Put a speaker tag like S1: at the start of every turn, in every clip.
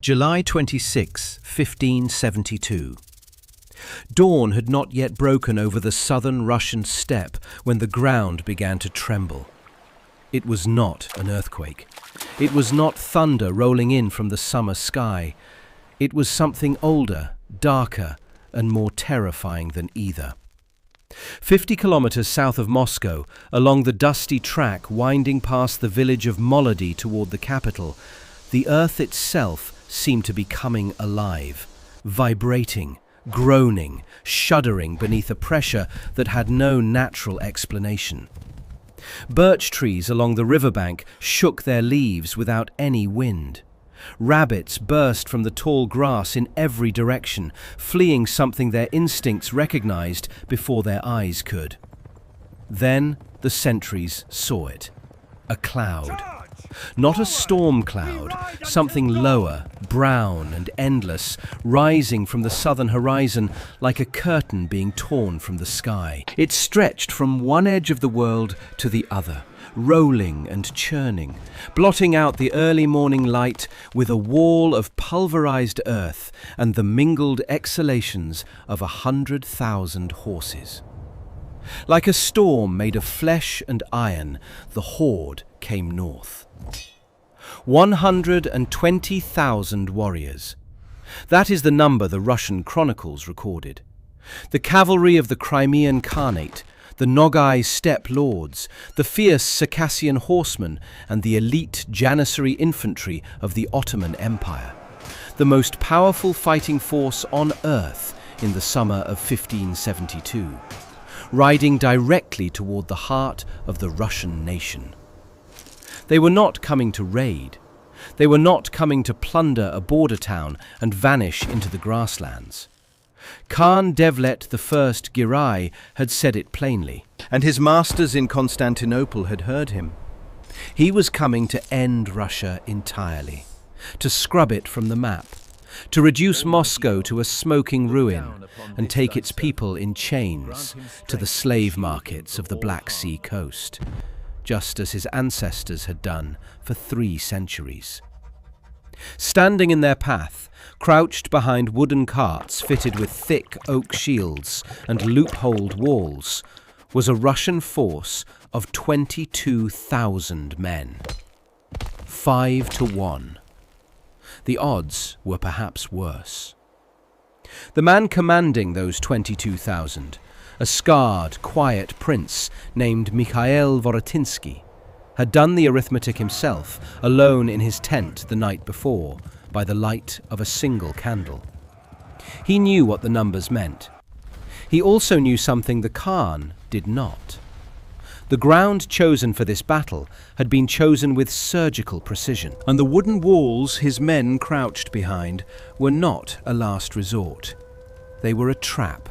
S1: July 26, 1572. Dawn had not yet broken over the southern Russian steppe when the ground began to tremble. It was not an earthquake. It was not thunder rolling in from the summer sky. It was something older, darker, and more terrifying than either. 50 kilometers south of Moscow, along the dusty track winding past the village of Molodi toward the capital, the earth itself seemed to be coming alive, vibrating, groaning, shuddering beneath a pressure that had no natural explanation. Birch trees along the riverbank shook their leaves without any wind. Rabbits burst from the tall grass in every direction, fleeing something their instincts recognized before their eyes could. Then the sentries saw it. A cloud. Not a storm cloud, something lower, brown and endless, rising from the southern horizon like a curtain being torn from the sky. It stretched from one edge of the world to the other, rolling and churning, blotting out the early morning light with a wall of pulverized earth and the mingled exhalations of 100,000 horses. Like a storm made of flesh and iron, the horde came north. 120,000 warriors. That is the number the Russian chronicles recorded. The cavalry of the Crimean Khanate, the Nogai steppe lords, the fierce Circassian horsemen, and the elite Janissary infantry of the Ottoman Empire. The most powerful fighting force on earth in the summer of 1572, riding directly toward the heart of the Russian nation. They were not coming to raid. They were not coming to plunder a border town and vanish into the grasslands. Khan Devlet I Girai had said it plainly, and his masters in Constantinople had heard him. He was coming to end Russia entirely, to scrub it from the map, to reduce Moscow to a smoking ruin and take its people in chains to the slave markets of the Black Sea coast, just as his ancestors had done for 3 centuries. Standing in their path, crouched behind wooden carts fitted with thick oak shields and loopholed walls, was a Russian force of 22,000 men. 5 to 1. The odds were perhaps worse. The man commanding those 22,000, a scarred, quiet prince named Mikhail Vorotinsky, had done the arithmetic himself, alone in his tent the night before, by the light of a single candle. He knew what the numbers meant. He also knew something the Khan did not. The ground chosen for this battle had been chosen with surgical precision, and the wooden walls his men crouched behind were not a last resort. They were a trap.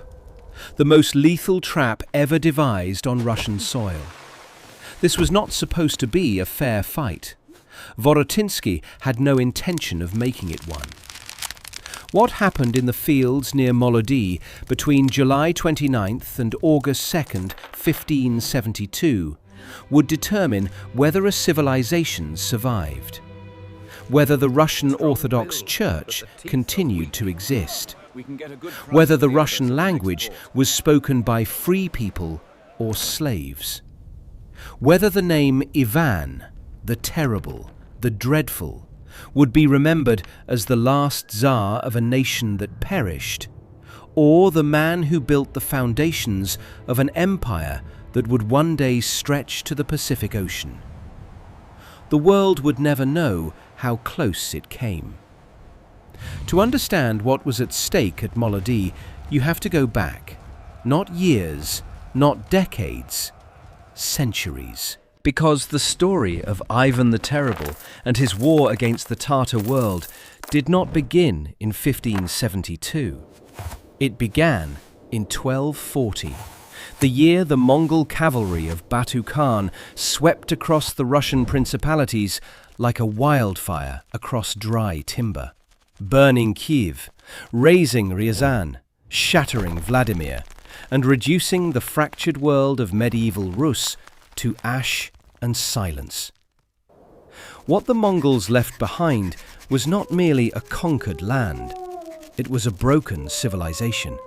S1: The most lethal trap ever devised on Russian soil. This was not supposed to be a fair fight. Vorotinsky had no intention of making it one. What happened in the fields near Molodi between July 29th and August 2nd, 1572, would determine whether a civilization survived, whether the Russian Orthodox Church continued to exist, whether the Russian language was spoken by free people or slaves, whether the name Ivan, the Terrible, the Dreadful, would be remembered as the last Tsar of a nation that perished, or the man who built the foundations of an empire that would one day stretch to the Pacific Ocean. The world would never know how close it came. To understand what was at stake at Molodi, you have to go back, not years, not decades, centuries. Because the story of Ivan the Terrible and his war against the Tatar world did not begin in 1572. It began in 1240, the year the Mongol cavalry of Batu Khan swept across the Russian principalities like a wildfire across dry timber, burning Kiev, razing Ryazan, shattering Vladimir, and reducing the fractured world of medieval Rus to ash and silence. What the Mongols left behind was not merely a conquered land. It was a broken civilization,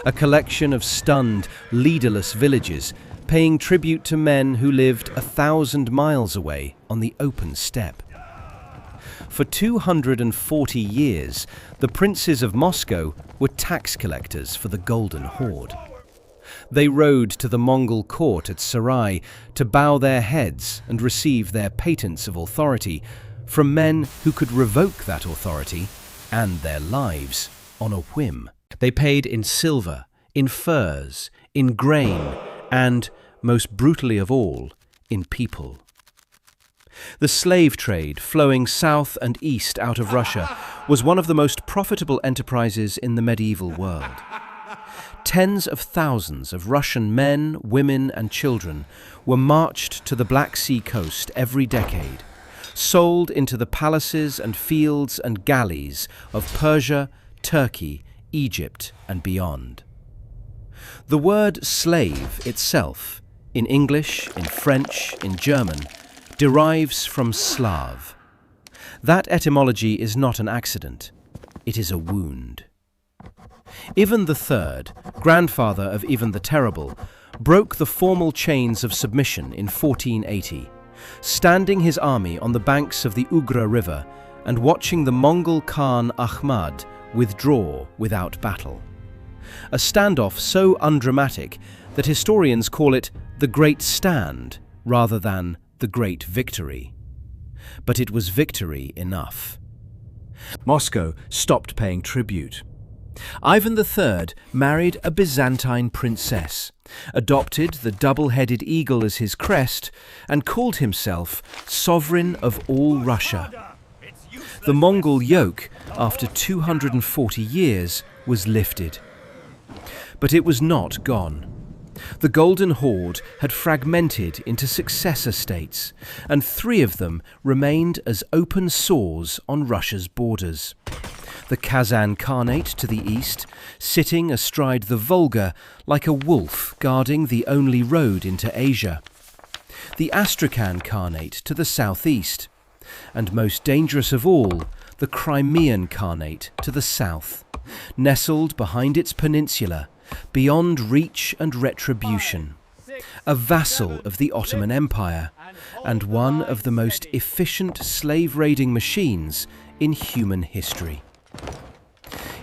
S1: a collection of stunned, leaderless villages paying tribute to men who lived 1,000 miles away on the open steppe. For 240 years, the princes of Moscow were tax collectors for the Golden Horde. They rode to the Mongol court at Sarai to bow their heads and receive their patents of authority from men who could revoke that authority and their lives on a whim. They paid in silver, in furs, in grain, and, most brutally of all, in people. The slave trade flowing south and east out of Russia was one of the most profitable enterprises in the medieval world. Tens of thousands of Russian men, women, and children were marched to the Black Sea coast every decade, sold into the palaces and fields and galleys of Persia, Turkey, Egypt, and beyond. The word slave itself, in English, in French, in German, derives from Slav. That etymology is not an accident. It is a wound. Ivan III, grandfather of Ivan the Terrible, broke the formal chains of submission in 1480, standing his army on the banks of the Ugra River and watching the Mongol Khan Ahmad withdraw without battle. A standoff so undramatic that historians call it the Great Stand rather than the Great Victory. But it was victory enough. Moscow stopped paying tribute. Ivan III married a Byzantine princess, adopted the double-headed eagle as his crest, and called himself sovereign of all Russia. The Mongol yoke, after 240 years, was lifted. But it was not gone. The Golden Horde had fragmented into successor states, and 3 of them remained as open sores on Russia's borders. The Kazan Khanate to the east, sitting astride the Volga like a wolf guarding the only road into Asia. The Astrakhan Khanate to the southeast, and most dangerous of all, the Crimean Khanate to the south, nestled behind its peninsula, beyond reach and retribution, a vassal of the Ottoman Empire, and one of the most efficient slave-raiding machines in human history.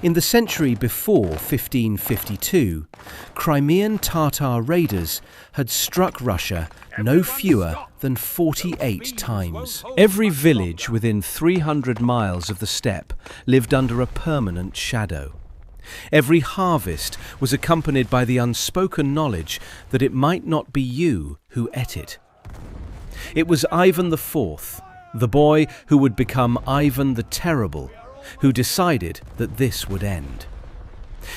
S1: In the century before 1552, Crimean Tatar raiders had struck Russia no fewer than 48 times. Every village within 300 miles of the steppe lived under a permanent shadow. Every harvest was accompanied by the unspoken knowledge that it might not be you who ate it. It was Ivan IV, the boy who would become Ivan the Terrible, who decided that this would end.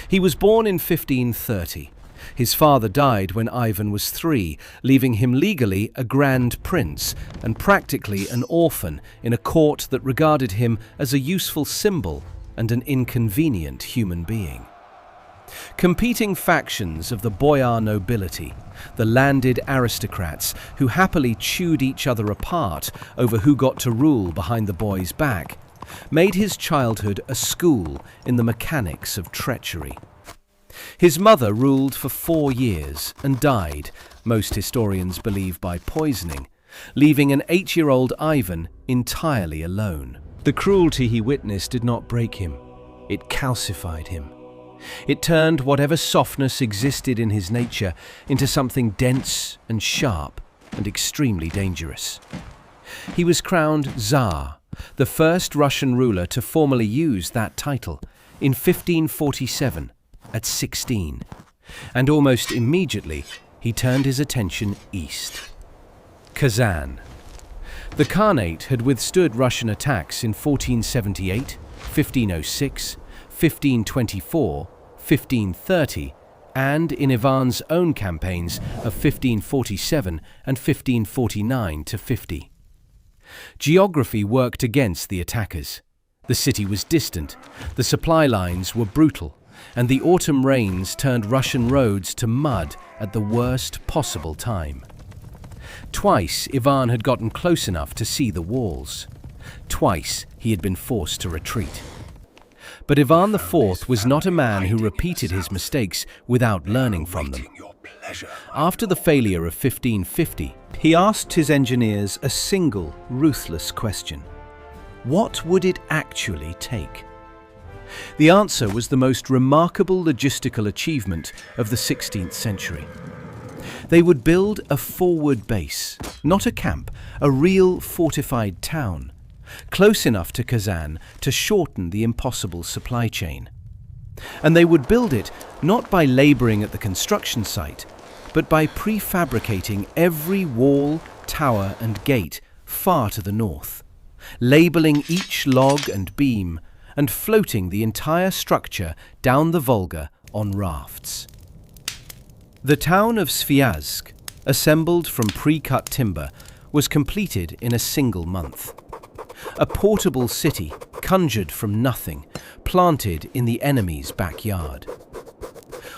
S1: He was born in 1530. His father died when Ivan was 3, leaving him legally a grand prince and practically an orphan in a court that regarded him as a useful symbol and an inconvenient human being. Competing factions of the boyar nobility, the landed aristocrats who happily chewed each other apart over who got to rule behind the boy's back, made his childhood a school in the mechanics of treachery. His mother ruled for 4 years and died, most historians believe by poisoning, leaving an 8-year-old Ivan entirely alone. The cruelty he witnessed did not break him. It calcified him. It turned whatever softness existed in his nature into something dense and sharp and extremely dangerous. He was crowned Tsar, the first Russian ruler to formally use that title, in 1547, at 16, and almost immediately he turned his attention east. Kazan. The Khanate had withstood Russian attacks in 1478, 1506, 1524, 1530, and in Ivan's own campaigns of 1547 and 1549-50. Geography worked against the attackers. The city was distant, the supply lines were brutal, and the autumn rains turned Russian roads to mud at the worst possible time. Twice, Ivan had gotten close enough to see the walls. Twice, he had been forced to retreat. But Ivan IV was not a man who repeated his mistakes without learning from them. After the failure of 1550, he asked his engineers a single, ruthless question. What would it actually take? The answer was the most remarkable logistical achievement of the 16th century. They would build a forward base, not a camp, a real fortified town, close enough to Kazan to shorten the impossible supply chain. And they would build it not by laboring at the construction site, but by prefabricating every wall, tower and gate far to the north, labeling each log and beam, and floating the entire structure down the Volga on rafts. The town of Sviazhsk, assembled from pre-cut timber, was completed in a single month. A portable city, conjured from nothing, planted in the enemy's backyard.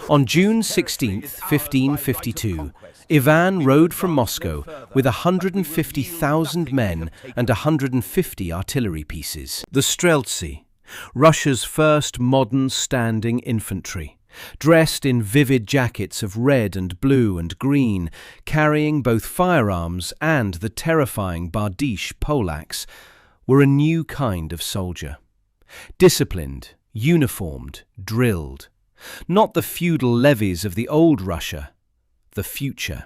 S1: On June 16, 1552, Ivan rode from Moscow with 150,000 men and 150 artillery pieces. The Streltsy, Russia's first modern standing infantry, dressed in vivid jackets of red and blue and green, carrying both firearms and the terrifying Bardiche poleaxe, were a new kind of soldier. Disciplined, uniformed, drilled. Not the feudal levies of the old Russia, the future.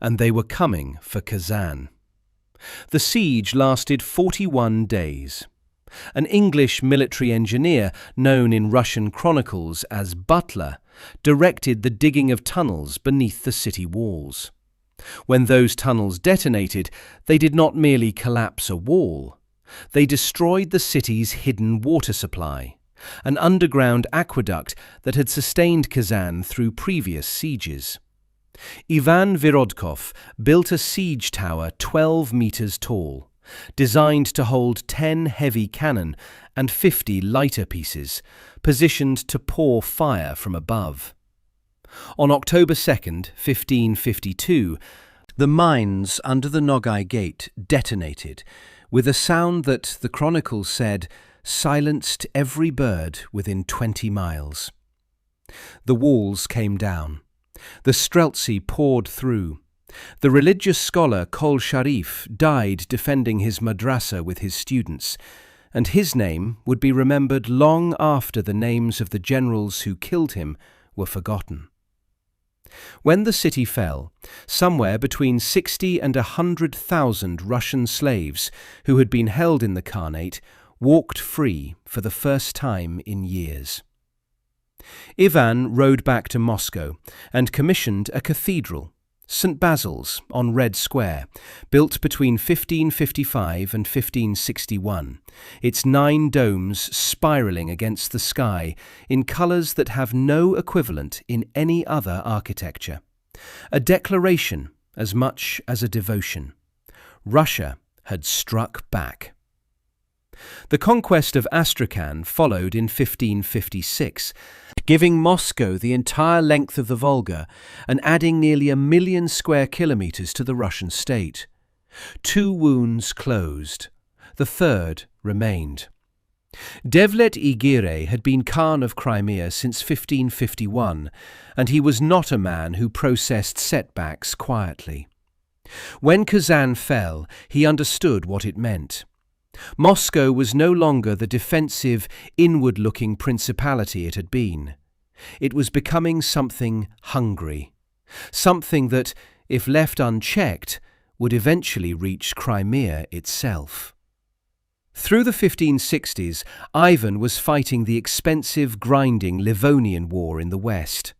S1: And they were coming for Kazan. The siege lasted 41 days. An English military engineer, known in Russian chronicles as Butler, directed the digging of tunnels beneath the city walls. When those tunnels detonated, they did not merely collapse a wall. They destroyed the city's hidden water supply, an underground aqueduct that had sustained Kazan through previous sieges. Ivan Virodkov built a siege tower 12 meters tall, designed to hold 10 heavy cannon and 50 lighter pieces, positioned to pour fire from above. On October 2nd, 1552, the mines under the Nogai Gate detonated with a sound that, the chronicles said, silenced every bird within 20 miles. The walls came down. The Streltsy poured through. The religious scholar Kol Sharif died defending his madrasa with his students, and his name would be remembered long after the names of the generals who killed him were forgotten. When the city fell, somewhere between 60 and 100,000 Russian slaves who had been held in the Khanate walked free for the first time in years. Ivan rode back to Moscow and commissioned a cathedral, St. Basil's, on Red Square, built between 1555 and 1561, its 9 domes spiralling against the sky in colours that have no equivalent in any other architecture. A declaration as much as a devotion. Russia had struck back. The conquest of Astrakhan followed in 1556, giving Moscow the entire length of the Volga and adding nearly 1 million square kilometres to the Russian state. 2 wounds closed. The third remained. Devlet-i-Gire had been Khan of Crimea since 1551, and he was not a man who processed setbacks quietly. When Kazan fell, he understood what it meant. Moscow was no longer the defensive, inward-looking principality it had been. It was becoming something hungry, something that, if left unchecked, would eventually reach Crimea itself. Through the 1560s, Ivan was fighting the expensive, grinding Livonian War in the west.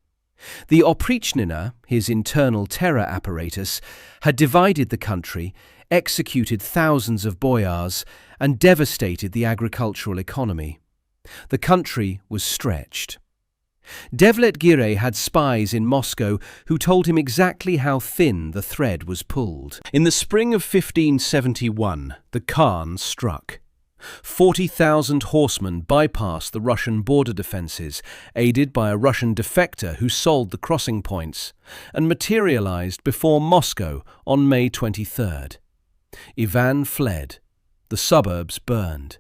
S1: The Oprichnina, his internal terror apparatus, had divided the country, executed thousands of boyars, and devastated the agricultural economy. The country was stretched. Devlet-Gire had spies in Moscow who told him exactly how thin the thread was pulled. In the spring of 1571, the Khan struck. 40,000 horsemen bypassed the Russian border defences, aided by a Russian defector who sold the crossing points, and materialised before Moscow on May 23rd. Ivan fled. The suburbs burned.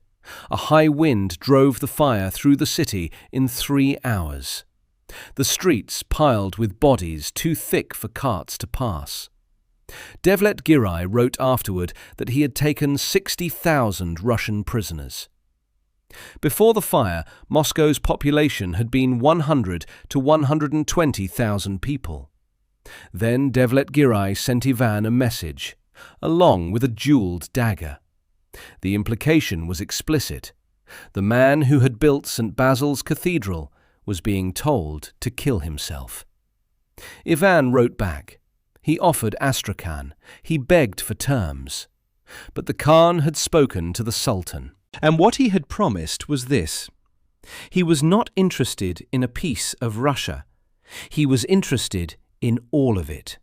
S1: A high wind drove the fire through the city in 3 hours. The streets piled with bodies too thick for carts to pass. Devlet-Girai wrote afterward that he had taken 60,000 Russian prisoners. Before the fire, Moscow's population had been 100 to 120,000 people. Then Devlet-Girai sent Ivan a message, along with a jewelled dagger. The implication was explicit. The man who had built St. Basil's Cathedral was being told to kill himself. Ivan wrote back. He offered Astrakhan. He begged for terms. But the Khan had spoken to the Sultan. And what he had promised was this. He was not interested in a piece of Russia. He was interested in all of it.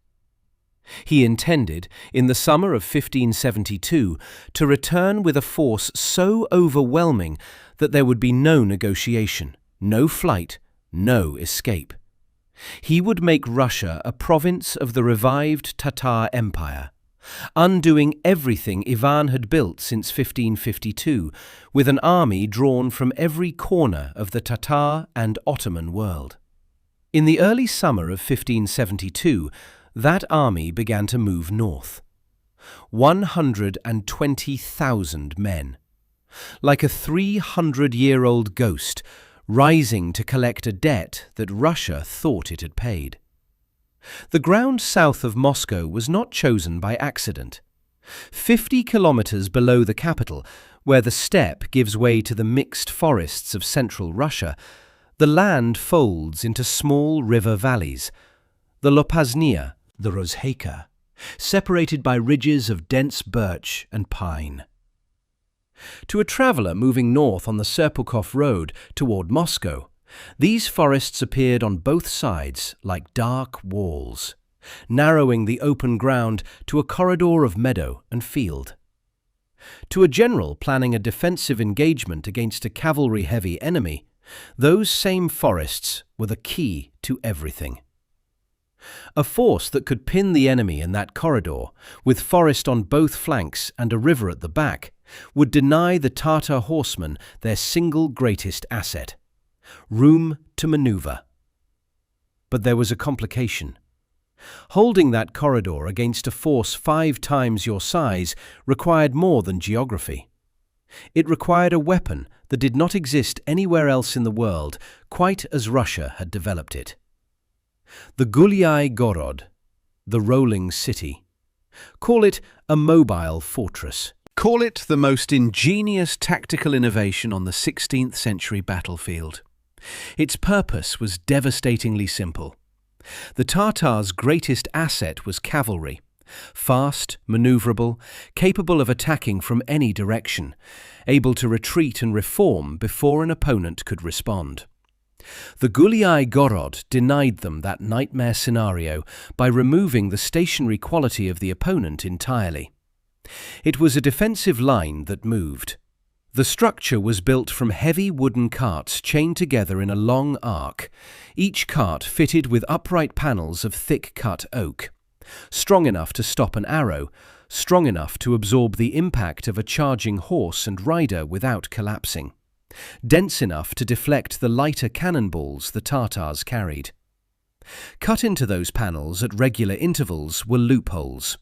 S1: He intended, in the summer of 1572, to return with a force so overwhelming that there would be no negotiation, no flight, no escape. He would make Russia a province of the revived Tatar Empire, undoing everything Ivan had built since 1552, with an army drawn from every corner of the Tatar and Ottoman world. In the early summer of 1572, that army began to move north. 120,000 men. Like a 300-year-old ghost, rising to collect a debt that Russia thought it had paid. The ground south of Moscow was not chosen by accident. 50 kilometers below the capital, where the steppe gives way to the mixed forests of central Russia, the land folds into small river valleys, the Lopaznia, the Rozheika, separated by ridges of dense birch and pine. To a traveller moving north on the Serpukhov road toward Moscow, these forests appeared on both sides like dark walls, narrowing the open ground to a corridor of meadow and field. To a general planning a defensive engagement against a cavalry-heavy enemy, those same forests were the key to everything. A force that could pin the enemy in that corridor, with forest on both flanks and a river at the back, would deny the Tatar horsemen their single greatest asset: room to maneuver. But there was a complication. Holding that corridor against a force 5 times your size required more than geography. It required a weapon that did not exist anywhere else in the world, quite as Russia had developed it. The Gulyai Gorod, the rolling city. Call it a mobile fortress. Call it the most ingenious tactical innovation on the 16th century battlefield. Its purpose was devastatingly simple. The Tatars' greatest asset was cavalry, fast, maneuverable, capable of attacking from any direction, able to retreat and reform before an opponent could respond. The Gulyai Gorod denied them that nightmare scenario by removing the stationary quality of the opponent entirely. It was a defensive line that moved. The structure was built from heavy wooden carts chained together in a long arc, each cart fitted with upright panels of thick-cut oak, strong enough to stop an arrow, strong enough to absorb the impact of a charging horse and rider without collapsing, dense enough to deflect the lighter cannonballs the Tatars carried. Cut into those panels at regular intervals were loopholes,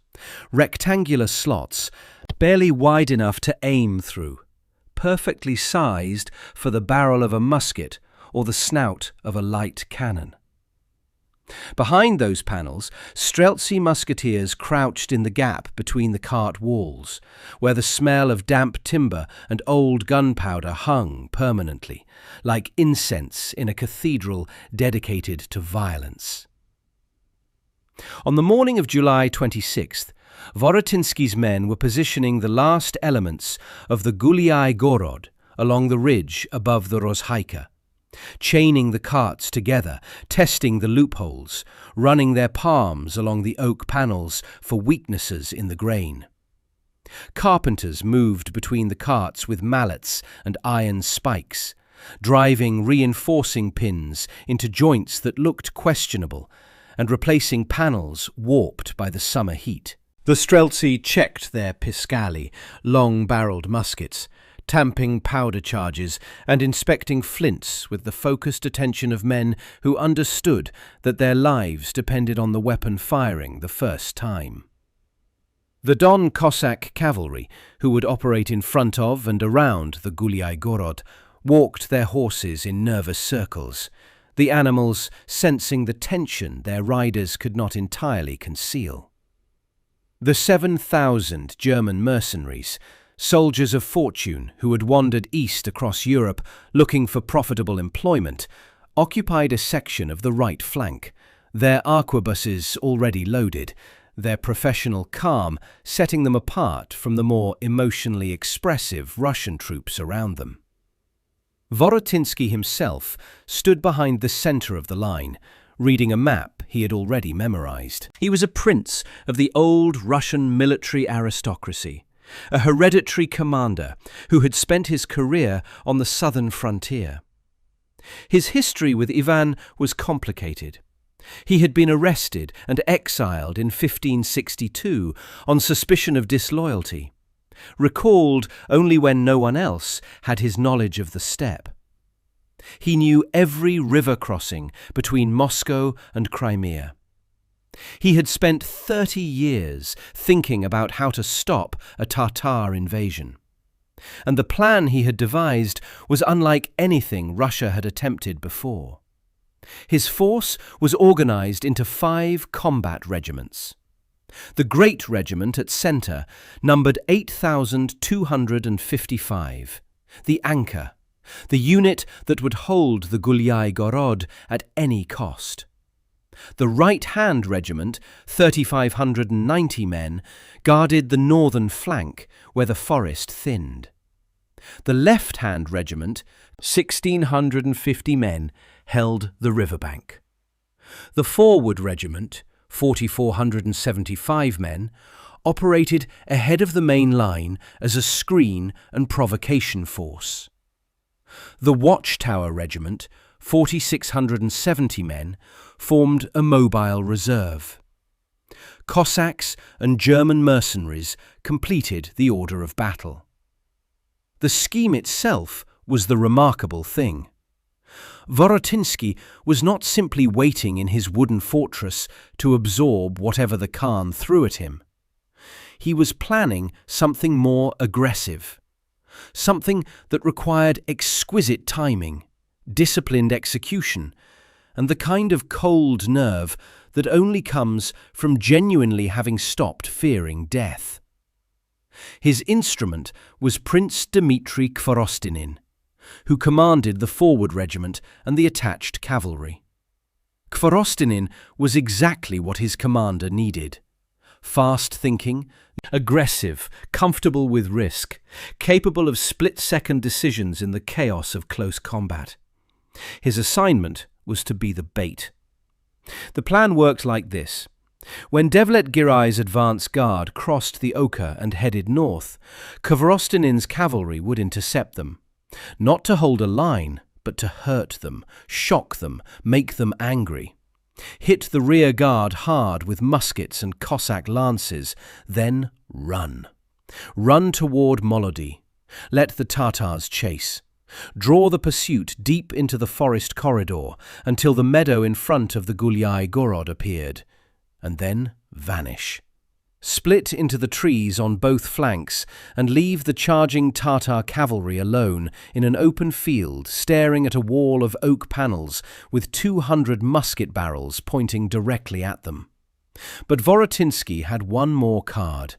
S1: rectangular slots, barely wide enough to aim through, perfectly sized for the barrel of a musket or the snout of a light cannon. Behind those panels, Streltsy musketeers crouched in the gap between the cart walls, where the smell of damp timber and old gunpowder hung permanently, like incense in a cathedral dedicated to violence. On the morning of July 26th, Vorotinsky's men were positioning the last elements of the Gulyai Gorod along the ridge above the Rozheika, chaining the carts together, testing the loopholes, running their palms along the oak panels for weaknesses in the grain. Carpenters moved between the carts with mallets and iron spikes, driving reinforcing pins into joints that looked questionable and replacing panels warped by the summer heat. The Streltsy checked their piscali, long-barreled muskets, tamping powder charges and inspecting flints with the focused attention of men who understood that their lives depended on the weapon firing the first time. The Don Cossack cavalry, who would operate in front of and around the Guliai Gorod, walked their horses in nervous circles, the animals sensing the tension their riders could not entirely conceal. The 7,000 German mercenaries, soldiers of fortune who had wandered east across Europe looking for profitable employment, occupied a section of the right flank, their arquebuses already loaded, their professional calm setting them apart from the more emotionally expressive Russian troops around them. Vorotinsky himself stood behind the center of the line, reading a map he had already memorized. He was a prince of the old Russian military aristocracy, a hereditary commander who had spent his career on the southern frontier. His history with Ivan was complicated. He had been arrested and exiled in 1562 on suspicion of disloyalty, recalled only when no one else had his knowledge of the steppe. He knew every river crossing between Moscow and Crimea. He had spent 30 years thinking about how to stop a Tatar invasion. And the plan he had devised was unlike anything Russia had attempted before. His force was organized into 5 combat regiments. The Great Regiment at centre numbered 8,255, the anchor, the unit that would hold the Guliai Gorod at any cost. The right-hand regiment, 3,590 men, guarded the northern flank where the forest thinned. The left-hand regiment, 1,650 men, held the riverbank. The forward regiment, 4,475 men, operated ahead of the main line as a screen and provocation force. The Watchtower Regiment, 4,670 men, formed a mobile reserve. Cossacks and German mercenaries completed the order of battle. The scheme itself was the remarkable thing. Vorotinsky was not simply waiting in his wooden fortress to absorb whatever the Khan threw at him. He was planning something more aggressive, something that required exquisite timing, disciplined execution, and the kind of cold nerve that only comes from genuinely having stopped fearing death. His instrument was Prince Dmitry Kvorostinin, who commanded the forward regiment and the attached cavalry. Kvorostinin was exactly what his commander needed. Fast-thinking, aggressive, comfortable with risk, capable of split-second decisions in the chaos of close combat. His assignment was to be the bait. The plan worked like this. When Devlet Girai's advance guard crossed the Oka and headed north, Kvorostinin's cavalry would intercept them, not to hold a line, but to hurt them, shock them, make them angry. Hit the rear guard hard with muskets and Cossack lances, then run. Run toward Molodi. Let the Tatars chase. Draw the pursuit deep into the forest corridor until the meadow in front of the Guliai Gorod appeared, and then vanish. Split into the trees on both flanks and leave the charging Tatar cavalry alone in an open field staring at a wall of oak panels with 200 musket barrels pointing directly at them. But Vorotinsky had one more card,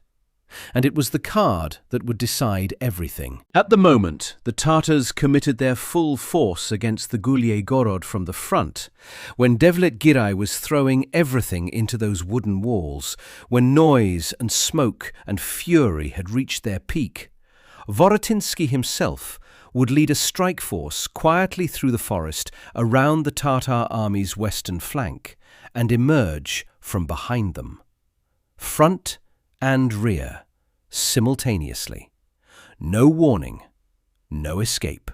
S1: and it was the card that would decide everything. At the moment, the Tatars committed their full force against the Guliai Gorod from the front, when Devlet Girai was throwing everything into those wooden walls, when noise and smoke and fury had reached their peak. Vorotinsky himself would lead a strike force quietly through the forest around the Tatar army's western flank and emerge from behind them. Front and rear, simultaneously. No warning, no escape.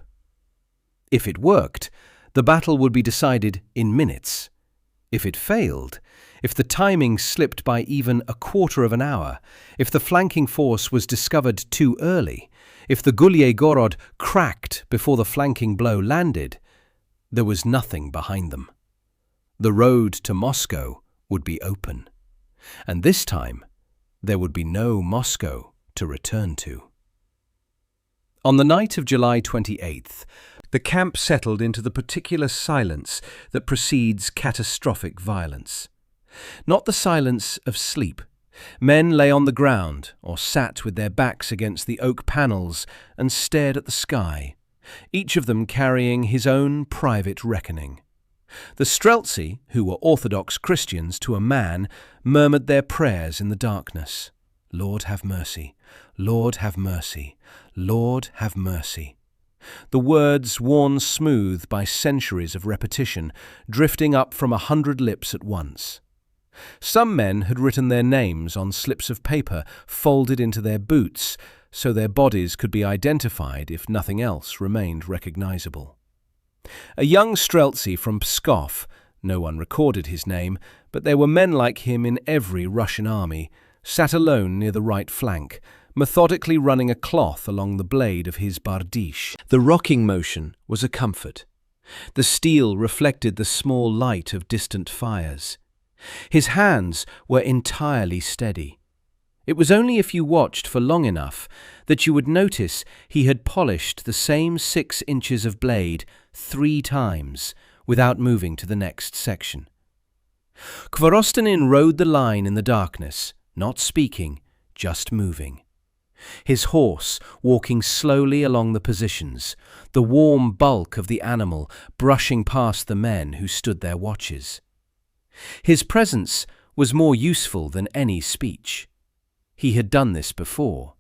S1: If it worked, the battle would be decided in minutes. If it failed, if the timing slipped by even a quarter of an hour, if the flanking force was discovered too early, if the Gorod cracked before the flanking blow landed, there was nothing behind them. The road to Moscow would be open. And this time, there would be no Moscow to return to. On the night of July 28th, the camp settled into the particular silence that precedes catastrophic violence. Not the silence of sleep. Men lay on the ground or sat with their backs against the oak panels and stared at the sky, each of them carrying his own private reckoning. The Streltsy, who were Orthodox Christians to a man, murmured their prayers in the darkness. Lord have mercy, Lord have mercy, Lord have mercy. The words worn smooth by centuries of repetition, drifting up from 100 lips at once. Some men had written their names on slips of paper folded into their boots, so their bodies could be identified if nothing else remained recognizable. A young Streltsy from Pskov, no one recorded his name, but there were men like him in every Russian army, sat alone near the right flank, methodically running a cloth along the blade of his bardiche. The rocking motion was a comfort. The steel reflected the small light of distant fires. His hands were entirely steady. It was only if you watched for long enough that you would notice he had polished the same 6 inches of blade 3 times without moving to the next section. Khvorostanin rode the line in the darkness, not speaking, just moving. His horse walking slowly along the positions, the warm bulk of the animal brushing past the men who stood their watches. His presence was more useful than any speech. He had done this before.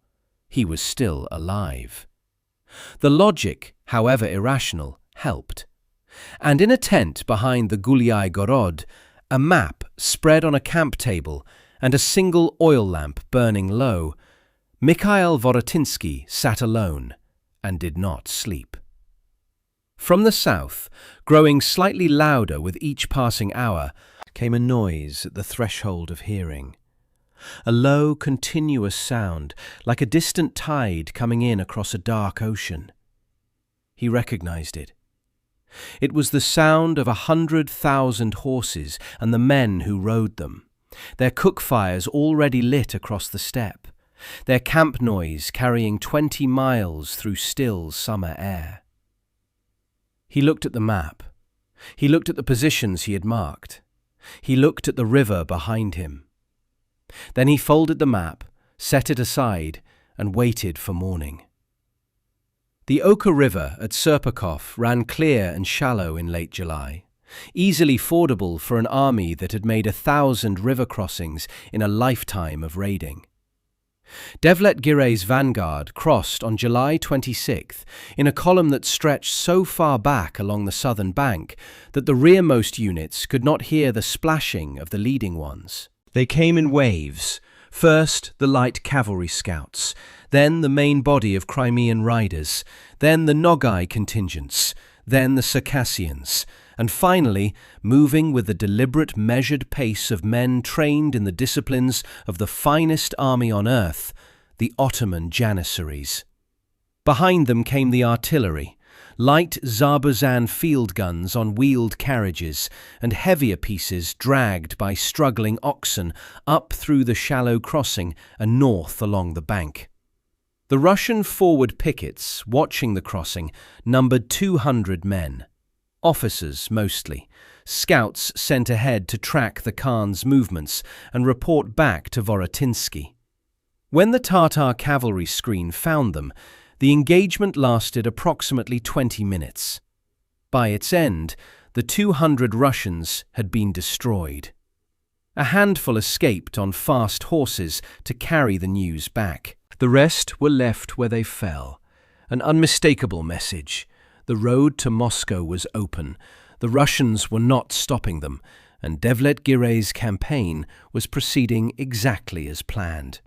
S1: He was still alive. The logic, however irrational, helped. And in a tent behind the Gorod, a map spread on a camp table and a single oil lamp burning low, Mikhail Vorotinsky sat alone and did not sleep. From the south, growing slightly louder with each passing hour, came a noise at the threshold of hearing. A low, continuous sound, like a distant tide coming in across a dark ocean. He recognized it. It was the sound of 100,000 horses and the men who rode them, their cook fires already lit across the steppe, their camp noise carrying 20 miles through still summer air. He looked at the map. He looked at the positions he had marked. He looked at the river behind him. Then he folded the map, set it aside, and waited for morning. The Oka River at Serpukhov ran clear and shallow in late July, easily fordable for an army that had made 1,000 river crossings in a lifetime of raiding. Devlet-Girey's vanguard crossed on July 26th in a column that stretched so far back along the southern bank that the rearmost units could not hear the splashing of the leading ones. They came in waves, first the light cavalry scouts, then the main body of Crimean riders, then the Nogai contingents, then the Circassians, and finally, moving with the deliberate, measured pace of men trained in the disciplines of the finest army on earth, the Ottoman Janissaries. Behind them came the artillery, light Zarbuzan field guns on wheeled carriages, and heavier pieces dragged by struggling oxen up through the shallow crossing and north along the bank. The Russian forward pickets, watching the crossing, numbered 200 men. Officers, mostly. Scouts sent ahead to track the Khan's movements and report back to Vorotinsky. When the Tatar cavalry screen found them, the engagement lasted approximately 20 minutes. By its end, the 200 Russians had been destroyed. A handful escaped on fast horses to carry the news back. The rest were left where they fell. An unmistakable message. The road to Moscow was open, the Russians were not stopping them, and Devlet-Girey's campaign was proceeding exactly as planned.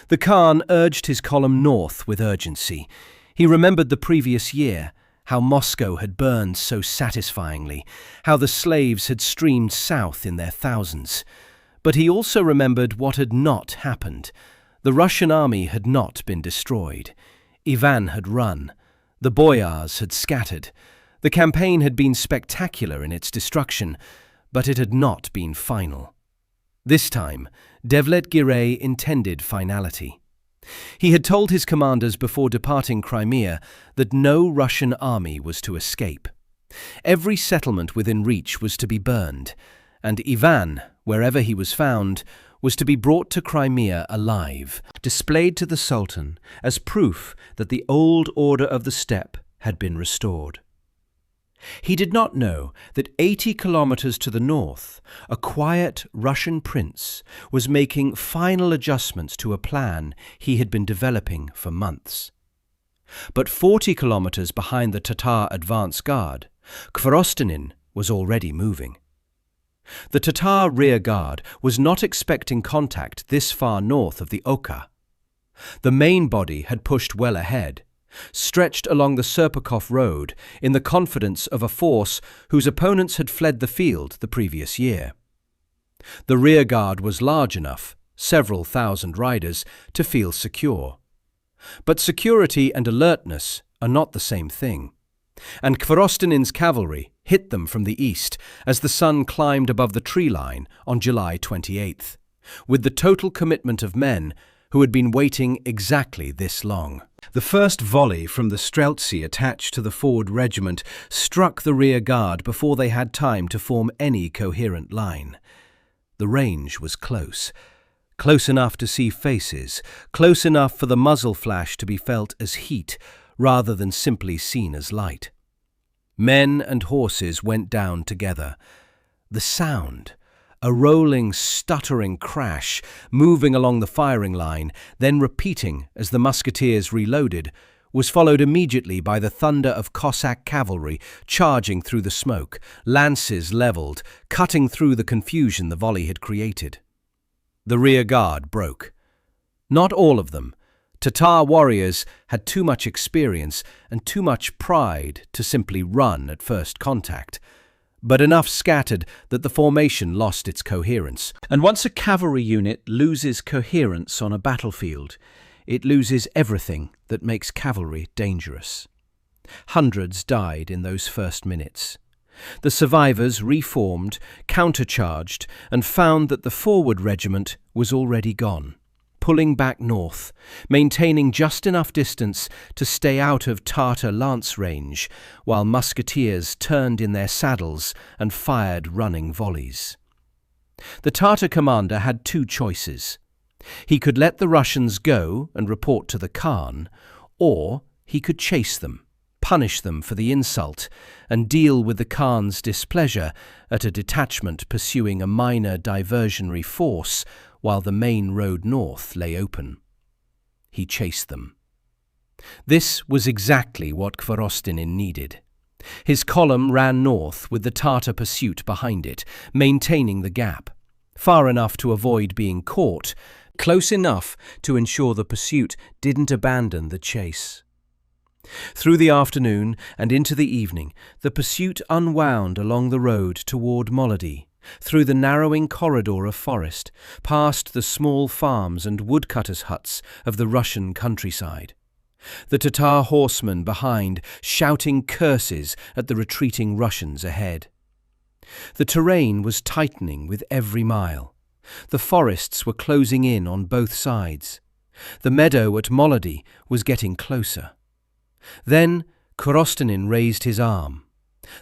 S1: The Khan urged his column north with urgency. He remembered the previous year, how Moscow had burned so satisfyingly, how the slaves had streamed south in their thousands. But he also remembered what had not happened. The Russian army had not been destroyed. Ivan had run. The boyars had scattered. The campaign had been spectacular in its destruction, but it had not been final. This time, Devlet-Giray intended finality. He had told his commanders before departing Crimea that no Russian army was to escape. Every settlement within reach was to be burned, and Ivan, wherever he was found, was to be brought to Crimea alive, displayed to the Sultan as proof that the old order of the steppe had been restored. He did not know that 80 kilometers to the north, a quiet Russian prince was making final adjustments to a plan he had been developing for months. But 40 kilometers behind the Tatar advance guard, Khvorostinin was already moving. The Tatar rear guard was not expecting contact this far north of the Oka. The main body had pushed well ahead, stretched along the Serpukhov road in the confidence of a force whose opponents had fled the field the previous year. The rear guard was large enough, several thousand riders, to feel secure. But security and alertness are not the same thing, and Khvorostinin's cavalry hit them from the east as the sun climbed above the tree line on July 28th, with the total commitment of men who had been waiting exactly this long. The first volley from the Streltsy attached to the forward regiment struck the rear guard before they had time to form any coherent line. The range was close. Close enough to see faces, close enough for the muzzle flash to be felt as heat rather than simply seen as light. Men and horses went down together. The sound, a rolling, stuttering crash, moving along the firing line, then repeating as the musketeers reloaded, was followed immediately by the thunder of Cossack cavalry charging through the smoke, lances levelled, cutting through the confusion the volley had created. The rear guard broke. Not all of them. Tatar warriors had too much experience and too much pride to simply run at first contact, but enough scattered that the formation lost its coherence. And once a cavalry unit loses coherence on a battlefield, it loses everything that makes cavalry dangerous. Hundreds died in those first minutes. The survivors reformed, countercharged, and found that the forward regiment was already gone, pulling back north, maintaining just enough distance to stay out of Tartar lance range, while musketeers turned in their saddles and fired running volleys. The Tartar commander had two choices. He could let the Russians go and report to the Khan, or he could chase them, punish them for the insult, and deal with the Khan's displeasure at a detachment pursuing a minor diversionary force while the main road north lay open. He chased them. This was exactly what Khvorostinin needed. His column ran north with the Tartar pursuit behind it, maintaining the gap, far enough to avoid being caught, close enough to ensure the pursuit didn't abandon the chase. Through the afternoon and into the evening, the pursuit unwound along the road toward Molodi, through the narrowing corridor of forest, past the small farms and woodcutters' huts of the Russian countryside. The Tatar horsemen behind shouting curses at the retreating Russians ahead. The terrain was tightening with every mile. The forests were closing in on both sides. The meadow at Molodi was getting closer. Then Khvorostinin raised his arm,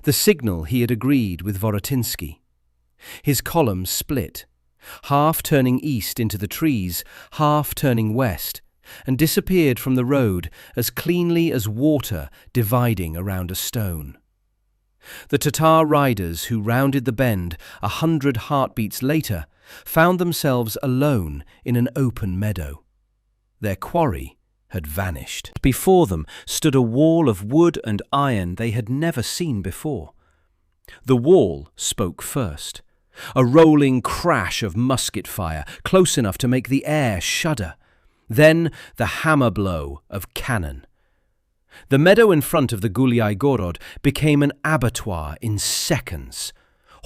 S1: the signal he had agreed with Vorotinsky. His column split, half turning east into the trees, half turning west, and disappeared from the road as cleanly as water dividing around a stone. The Tatar riders who rounded the bend 100 heartbeats later found themselves alone in an open meadow. Their quarry had vanished. Before them stood a wall of wood and iron they had never seen before. The wall spoke first. A rolling crash of musket fire, close enough to make the air shudder. Then the hammer blow of cannon. The meadow in front of the Guliai Gorod became an abattoir in seconds.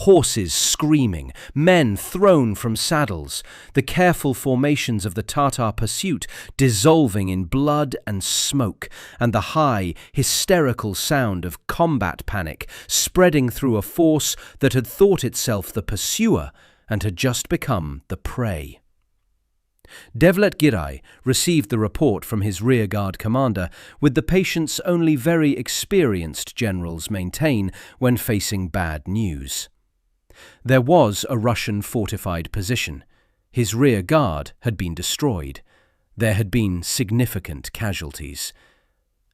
S1: Horses screaming, men thrown from saddles, the careful formations of the Tatar pursuit dissolving in blood and smoke, and the high, hysterical sound of combat panic spreading through a force that had thought itself the pursuer and had just become the prey. Devlet Girai received the report from his rearguard commander with the patience only very experienced generals maintain when facing bad news. There was a Russian fortified position. His rear guard had been destroyed. There had been significant casualties.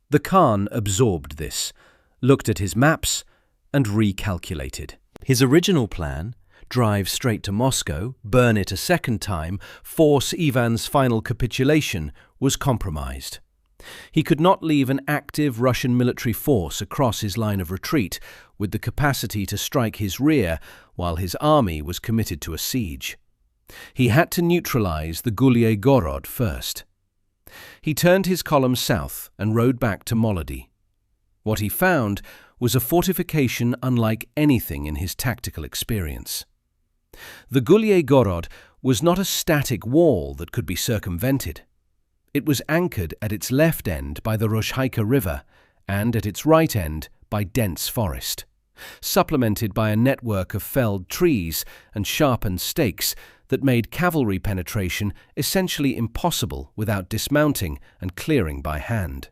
S1: The Khan absorbed this, looked at his maps, and recalculated. His original plan, drive straight to Moscow, burn it a second time, force Ivan's final capitulation, was compromised. He could not leave an active Russian military force across his line of retreat with the capacity to strike his rear while his army was committed to a siege. He had to neutralize the Guliai Gorod first. He turned his column south and rode back to Molodi. What he found was a fortification unlike anything in his tactical experience. The Guliai Gorod was not a static wall that could be circumvented. It was anchored at its left end by the Rozhaika River and at its right end by dense forest, supplemented by a network of felled trees and sharpened stakes that made cavalry penetration essentially impossible without dismounting and clearing by hand.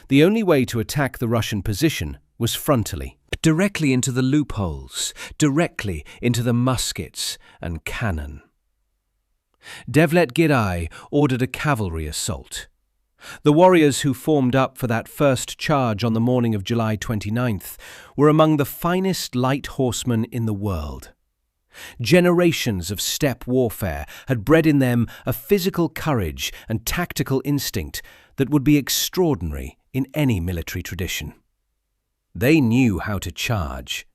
S1: The only way to attack the Russian position was frontally, directly into the loopholes, directly into the muskets and cannon. Devlet Girai ordered a cavalry assault. The warriors who formed up for that first charge on the morning of July 29th were among the finest light horsemen in the world. Generations of steppe warfare had bred in them a physical courage and tactical instinct that would be extraordinary in any military tradition. They knew how to charge.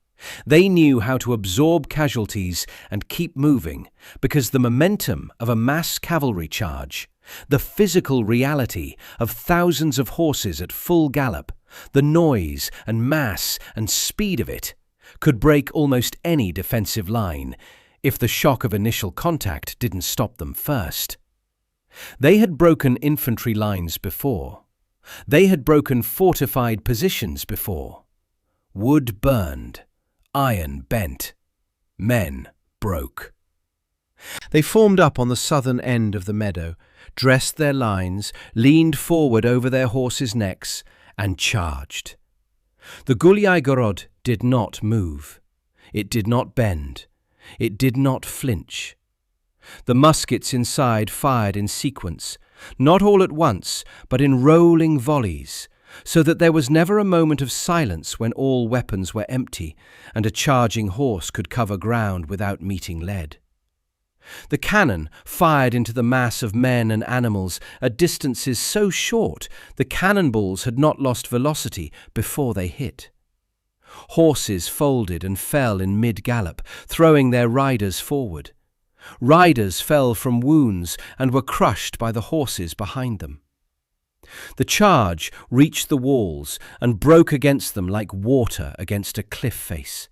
S1: They knew how to absorb casualties and keep moving, because the momentum of a mass cavalry charge, the physical reality of thousands of horses at full gallop, the noise and mass and speed of it, could break almost any defensive line if the shock of initial contact didn't stop them first. They had broken infantry lines before. They had broken fortified positions before. Wood burned. Iron bent. Men broke. They formed up on the southern end of the meadow, dressed their lines, leaned forward over their horses' necks, and charged. The Guliai Gorod did not move. It did not bend. It did not flinch. The muskets inside fired in sequence, not all at once, but in rolling volleys, so that there was never a moment of silence when all weapons were empty and a charging horse could cover ground without meeting lead. The cannon fired into the mass of men and animals at distances so short the cannonballs had not lost velocity before they hit. Horses folded and fell in mid-gallop, throwing their riders forward. Riders fell from wounds and were crushed by the horses behind them. The charge reached the walls and broke against them like water against a cliff face,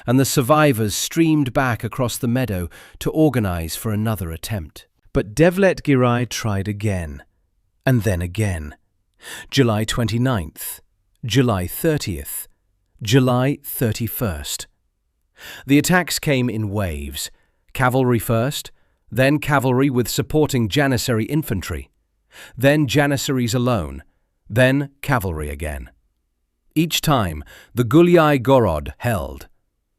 S1: and the survivors streamed back across the meadow to organize for another attempt. But Devlet Girai tried again, and then again. July 29th, July 30th, July 31st. The attacks came in waves. Cavalry first, then cavalry with supporting Janissary infantry, then Janissaries alone, then cavalry again. Each time, the Guliai Gorod held.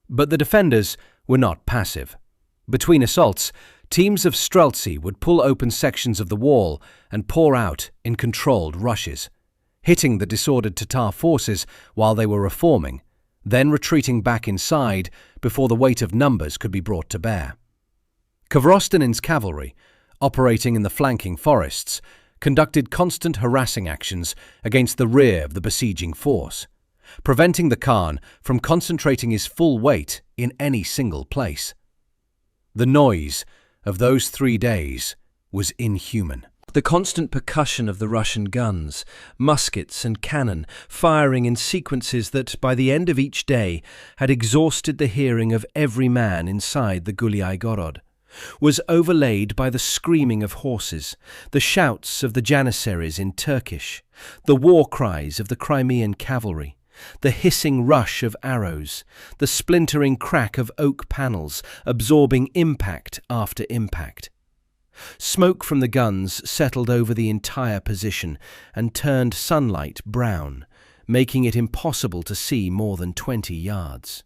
S1: But the defenders were not passive. Between assaults, teams of Streltsy would pull open sections of the wall and pour out in controlled rushes, hitting the disordered Tatar forces while they were reforming, then retreating back inside before the weight of numbers could be brought to bear. Kvrostinin's cavalry, operating in the flanking forests, conducted constant harassing actions against the rear of the besieging force, preventing the Khan from concentrating his full weight in any single place. The noise of those 3 days was inhuman. The constant percussion of the Russian guns, muskets and cannon, firing in sequences that, by the end of each day, had exhausted the hearing of every man inside the Guliai Gorod, was overlaid by the screaming of horses, the shouts of the Janissaries in Turkish, the war cries of the Crimean cavalry, the hissing rush of arrows, the splintering crack of oak panels absorbing impact after impact. Smoke from the guns settled over the entire position and turned sunlight brown, making it impossible to see more than 20 yards.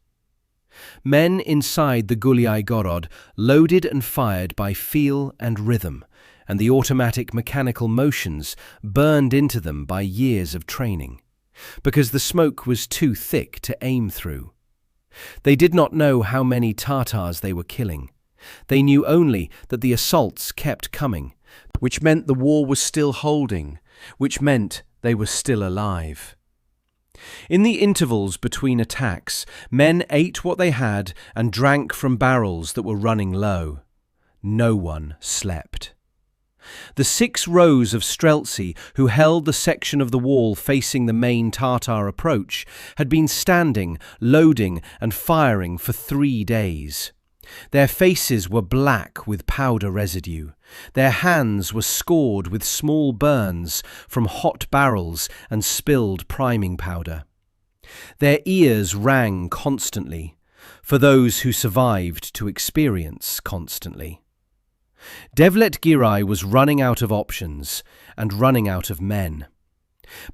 S1: Men inside the Guliai Gorod loaded and fired by feel and rhythm, and the automatic mechanical motions burned into them by years of training, because the smoke was too thick to aim through. They did not know how many Tatars they were killing. They knew only that the assaults kept coming, which meant the war was still holding, which meant they were still alive. In the intervals between attacks, men ate what they had and drank from barrels that were running low. No one slept. The 6 rows of Streltsy who held the section of the wall facing the main Tatar approach had been standing, loading and firing for 3 days. Their faces were black with powder residue. Their hands were scored with small burns from hot barrels and spilled priming powder. Their ears rang constantly, for those who survived to experience constantly. Devlet-Girai was running out of options and running out of men.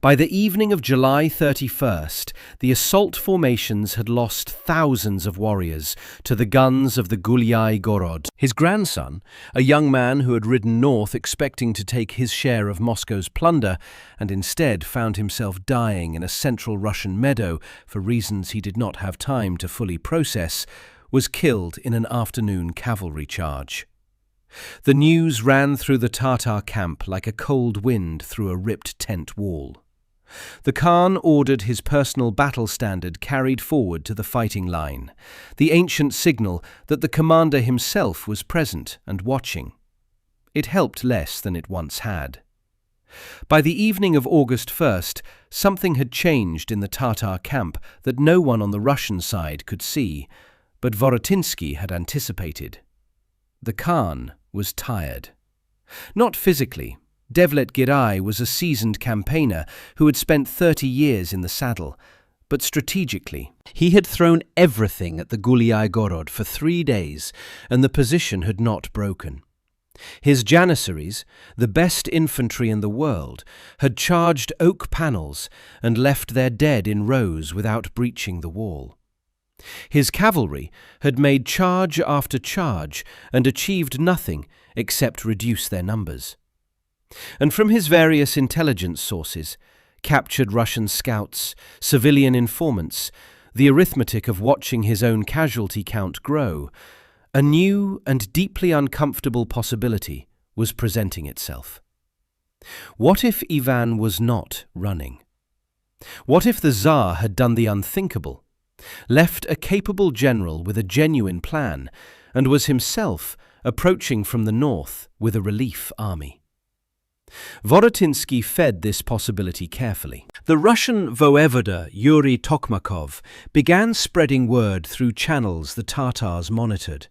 S1: By the evening of July 31st, the assault formations had lost thousands of warriors to the guns of the Guliai Gorod. His grandson, a young man who had ridden north expecting to take his share of Moscow's plunder and instead found himself dying in a central Russian meadow for reasons he did not have time to fully process, was killed in an afternoon cavalry charge. The news ran through the Tatar camp like a cold wind through a ripped tent wall. The Khan ordered his personal battle standard carried forward to the fighting line, the ancient signal that the commander himself was present and watching. It helped less than it once had. By the evening of August 1st, something had changed in the Tatar camp that no one on the Russian side could see, but Vorotinsky had anticipated. The Khan was tired. Not physically. Devlet-Girai was a seasoned campaigner who had spent 30 years in the saddle, but strategically. He had thrown everything at the Guliai Gorod for 3 days, and the position had not broken. His Janissaries, the best infantry in the world, had charged oak panels and left their dead in rows without breaching the wall. His cavalry had made charge after charge and achieved nothing except reduce their numbers. And from his various intelligence sources, captured Russian scouts, civilian informants, the arithmetic of watching his own casualty count grow, a new and deeply uncomfortable possibility was presenting itself. What if Ivan was not running? What if the Tsar had done the unthinkable? Left a capable general with a genuine plan, and was himself approaching from the north with a relief army. Vorotinsky fed this possibility carefully. The Russian voevoda Yuri Tokmakov began spreading word through channels the Tatars monitored.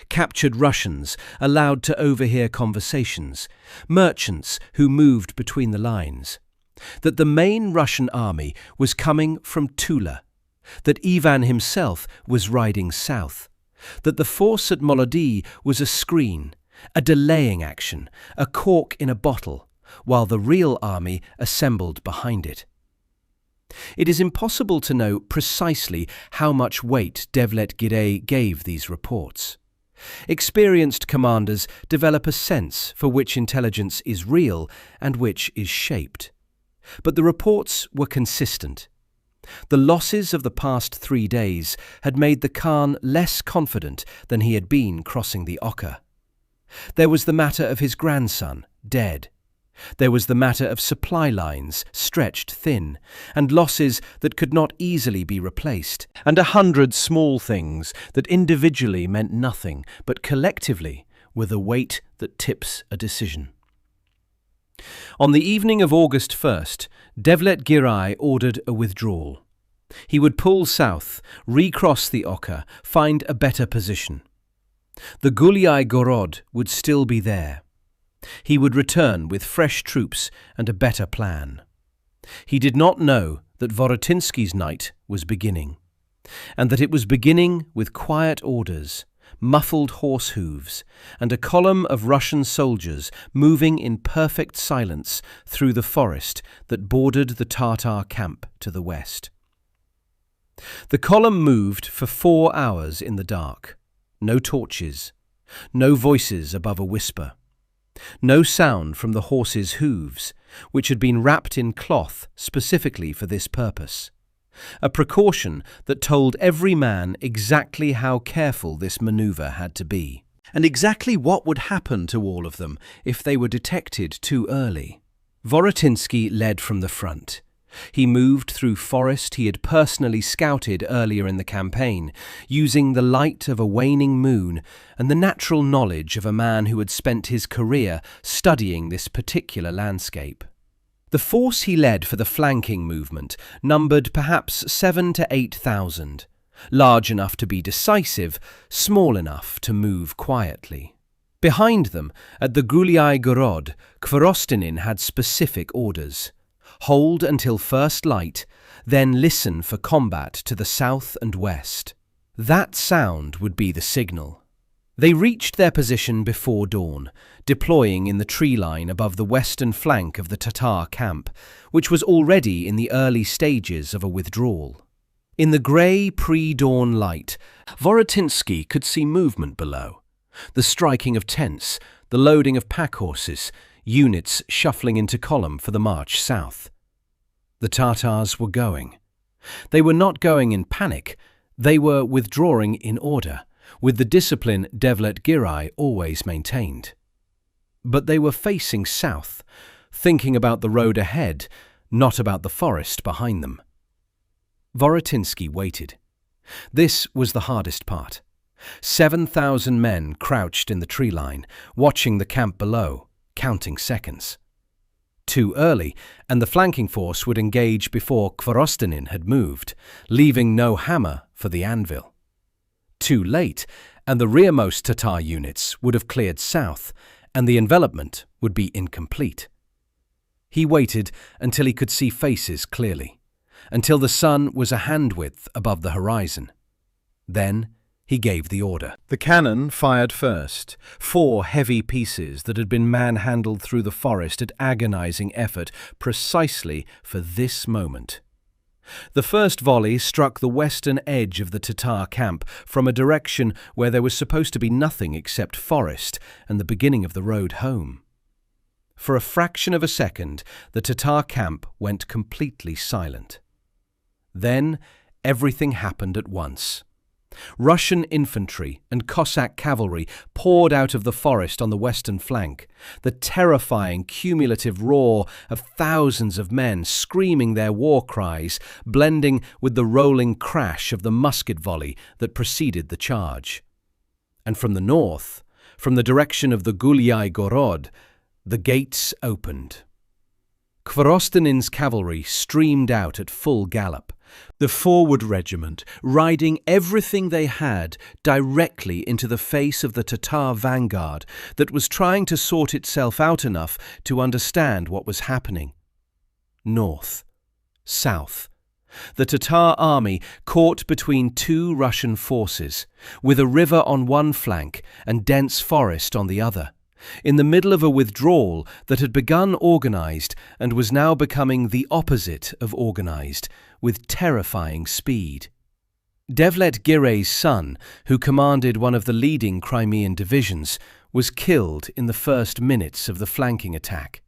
S1: Captured Russians allowed to overhear conversations, merchants who moved between the lines, that the main Russian army was coming from Tula, that Ivan himself was riding south, that the force at Molodi was a screen, a delaying action, a cork in a bottle, while the real army assembled behind it. It is impossible to know precisely how much weight Devlet-Girai gave these reports. Experienced commanders develop a sense for which intelligence is real and which is shaped. But the reports were consistent. The losses of the past 3 days had made the Khan less confident than he had been crossing the Oka. There was the matter of his grandson, dead. There was the matter of supply lines stretched thin, and losses that could not easily be replaced, and 100 small things that individually meant nothing, but collectively were the weight that tips a decision. On the evening of August 1st, Devlet-Girai ordered a withdrawal. He would pull south, recross the Oka, find a better position. The Guliai-Gorod would still be there. He would return with fresh troops and a better plan. He did not know that Vorotinsky's night was beginning, and that it was beginning with quiet orders, muffled horse hooves, and a column of Russian soldiers moving in perfect silence through the forest that bordered the Tatar camp to the west. The column moved for 4 hours in the dark. No torches, no voices above a whisper, no sound from the horses' hooves, which had been wrapped in cloth specifically for this purpose. A precaution that told every man exactly how careful this maneuver had to be, and exactly what would happen to all of them if they were detected too early. Vorotinsky led from the front. He moved through forest he had personally scouted earlier in the campaign, using the light of a waning moon and the natural knowledge of a man who had spent his career studying this particular landscape. The force he led for the flanking movement numbered perhaps 7,000 to 8,000, large enough to be decisive, small enough to move quietly. Behind them, at the Guliai-Gorod, Khvorostinin had specific orders. Hold until first light, then listen for combat to the south and west. That sound would be the signal. They reached their position before dawn, deploying in the tree line above the western flank of the Tatar camp, which was already in the early stages of a withdrawal. In the grey pre-dawn light, Vorotinsky could see movement below. The striking of tents, the loading of pack horses, units shuffling into column for the march south. The Tatars were going. They were not going in panic, they were withdrawing in order, with the discipline Devlet-Girai always maintained. But they were facing south, thinking about the road ahead, not about the forest behind them. Vorotinsky waited. This was the hardest part. 7,000 men crouched in the tree line, watching the camp below, counting seconds. Too early, and the flanking force would engage before Khvorostinin had moved, leaving no hammer for the anvil. Too late, and the rearmost Tatar units would have cleared south, and the envelopment would be incomplete. He waited until he could see faces clearly, until the sun was a hand-width above the horizon. Then he gave the order. The cannon fired first, 4 heavy pieces that had been manhandled through the forest at agonizing effort precisely for this moment. The first volley struck the western edge of the Tatar camp from a direction where there was supposed to be nothing except forest and the beginning of the road home. For a fraction of a second, the Tatar camp went completely silent. Then everything happened at once. Russian infantry and Cossack cavalry poured out of the forest on the western flank, the terrifying cumulative roar of thousands of men screaming their war cries, blending with the rolling crash of the musket volley that preceded the charge. And from the north, from the direction of the Guliai-Gorod, the gates opened. Khvorostinin's cavalry streamed out at full gallop, the forward regiment riding everything they had directly into the face of the Tatar vanguard that was trying to sort itself out enough to understand what was happening. North, south. The Tatar army caught between 2 Russian forces, with a river on one flank and dense forest on the other, in the middle of a withdrawal that had begun organized and was now becoming the opposite of organized, with terrifying speed. Devlet-Girai's son, who commanded one of the leading Crimean divisions, was killed in the first minutes of the flanking attack,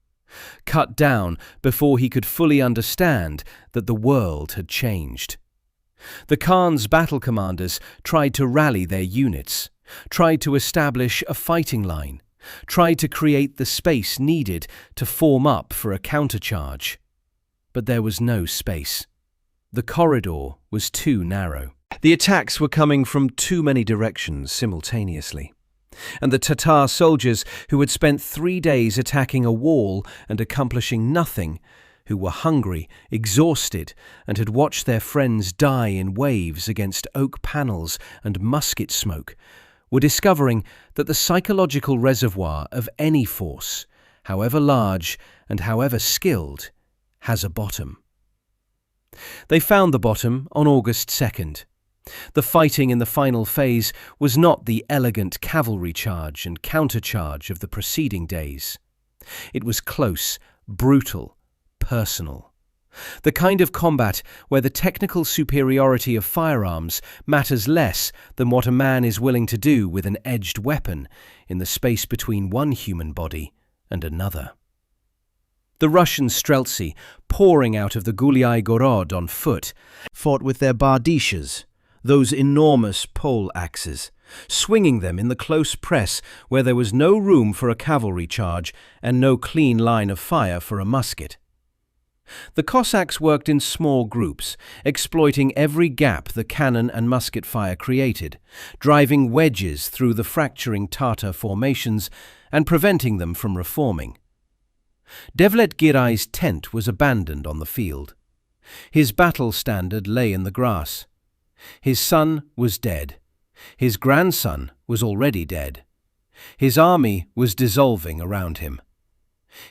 S1: cut down before he could fully understand that the world had changed. The Khan's battle commanders tried to rally their units, tried to establish a fighting line, tried to create the space needed to form up for a countercharge. But there was no space. The corridor was too narrow. The attacks were coming from too many directions simultaneously. And the Tatar soldiers who had spent 3 days attacking a wall and accomplishing nothing, who were hungry, exhausted, and had watched their friends die in waves against oak panels and musket smoke, were discovering that the psychological reservoir of any force, however large and however skilled, has a bottom. They found the bottom on August 2nd. The fighting in the final phase was not the elegant cavalry charge and countercharge of the preceding days. It was close, brutal, personal. The kind of combat where the technical superiority of firearms matters less than what a man is willing to do with an edged weapon in the space between one human body and another. The Russian streltsy, pouring out of the Guliai Gorod on foot, fought with their bardishas, those enormous pole axes, swinging them in the close press where there was no room for a cavalry charge and no clean line of fire for a musket. The Cossacks worked in small groups, exploiting every gap the cannon and musket fire created, driving wedges through the fracturing Tatar formations and preventing them from reforming. Devlet Girai's tent was abandoned on the field. His battle standard lay in the grass. His son was dead. His grandson was already dead. His army was dissolving around him.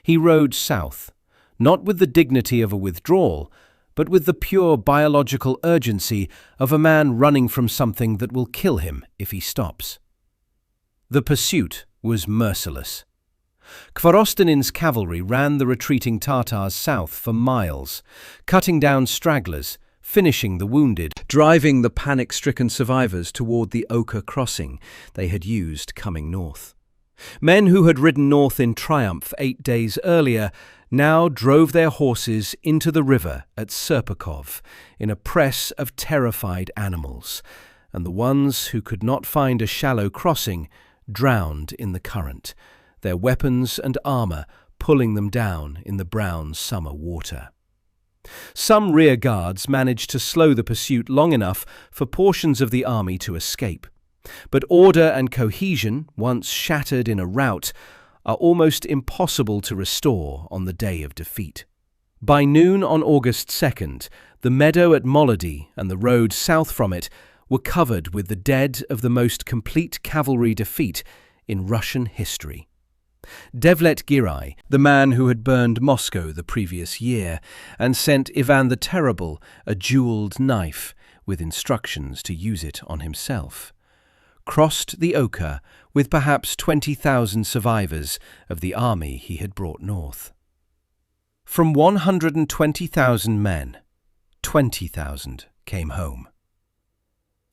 S1: He rode south, not with the dignity of a withdrawal, but with the pure biological urgency of a man running from something that will kill him if he stops. The pursuit was merciless. Khvorostanin's cavalry ran the retreating Tatars south for miles, cutting down stragglers, finishing the wounded, driving the panic-stricken survivors toward the Oka crossing they had used coming north. Men who had ridden north in triumph 8 days earlier now drove their horses into the river at Serpukov in a press of terrified animals, and the ones who could not find a shallow crossing drowned in the current, their weapons and armour pulling them down in the brown summer water. Some rear guards managed to slow the pursuit long enough for portions of the army to escape, but order and cohesion, once shattered in a rout, are almost impossible to restore on the day of defeat. By noon on August 2nd, the meadow at Molodi and the road south from it were covered with the dead of the most complete cavalry defeat in Russian history. Devlet Girai, the man who had burned Moscow the previous year and sent Ivan the Terrible a jewelled knife with instructions to use it on himself, crossed the Oka with perhaps 20,000 survivors of the army he had brought north. From 120,000 men, 20,000 came home.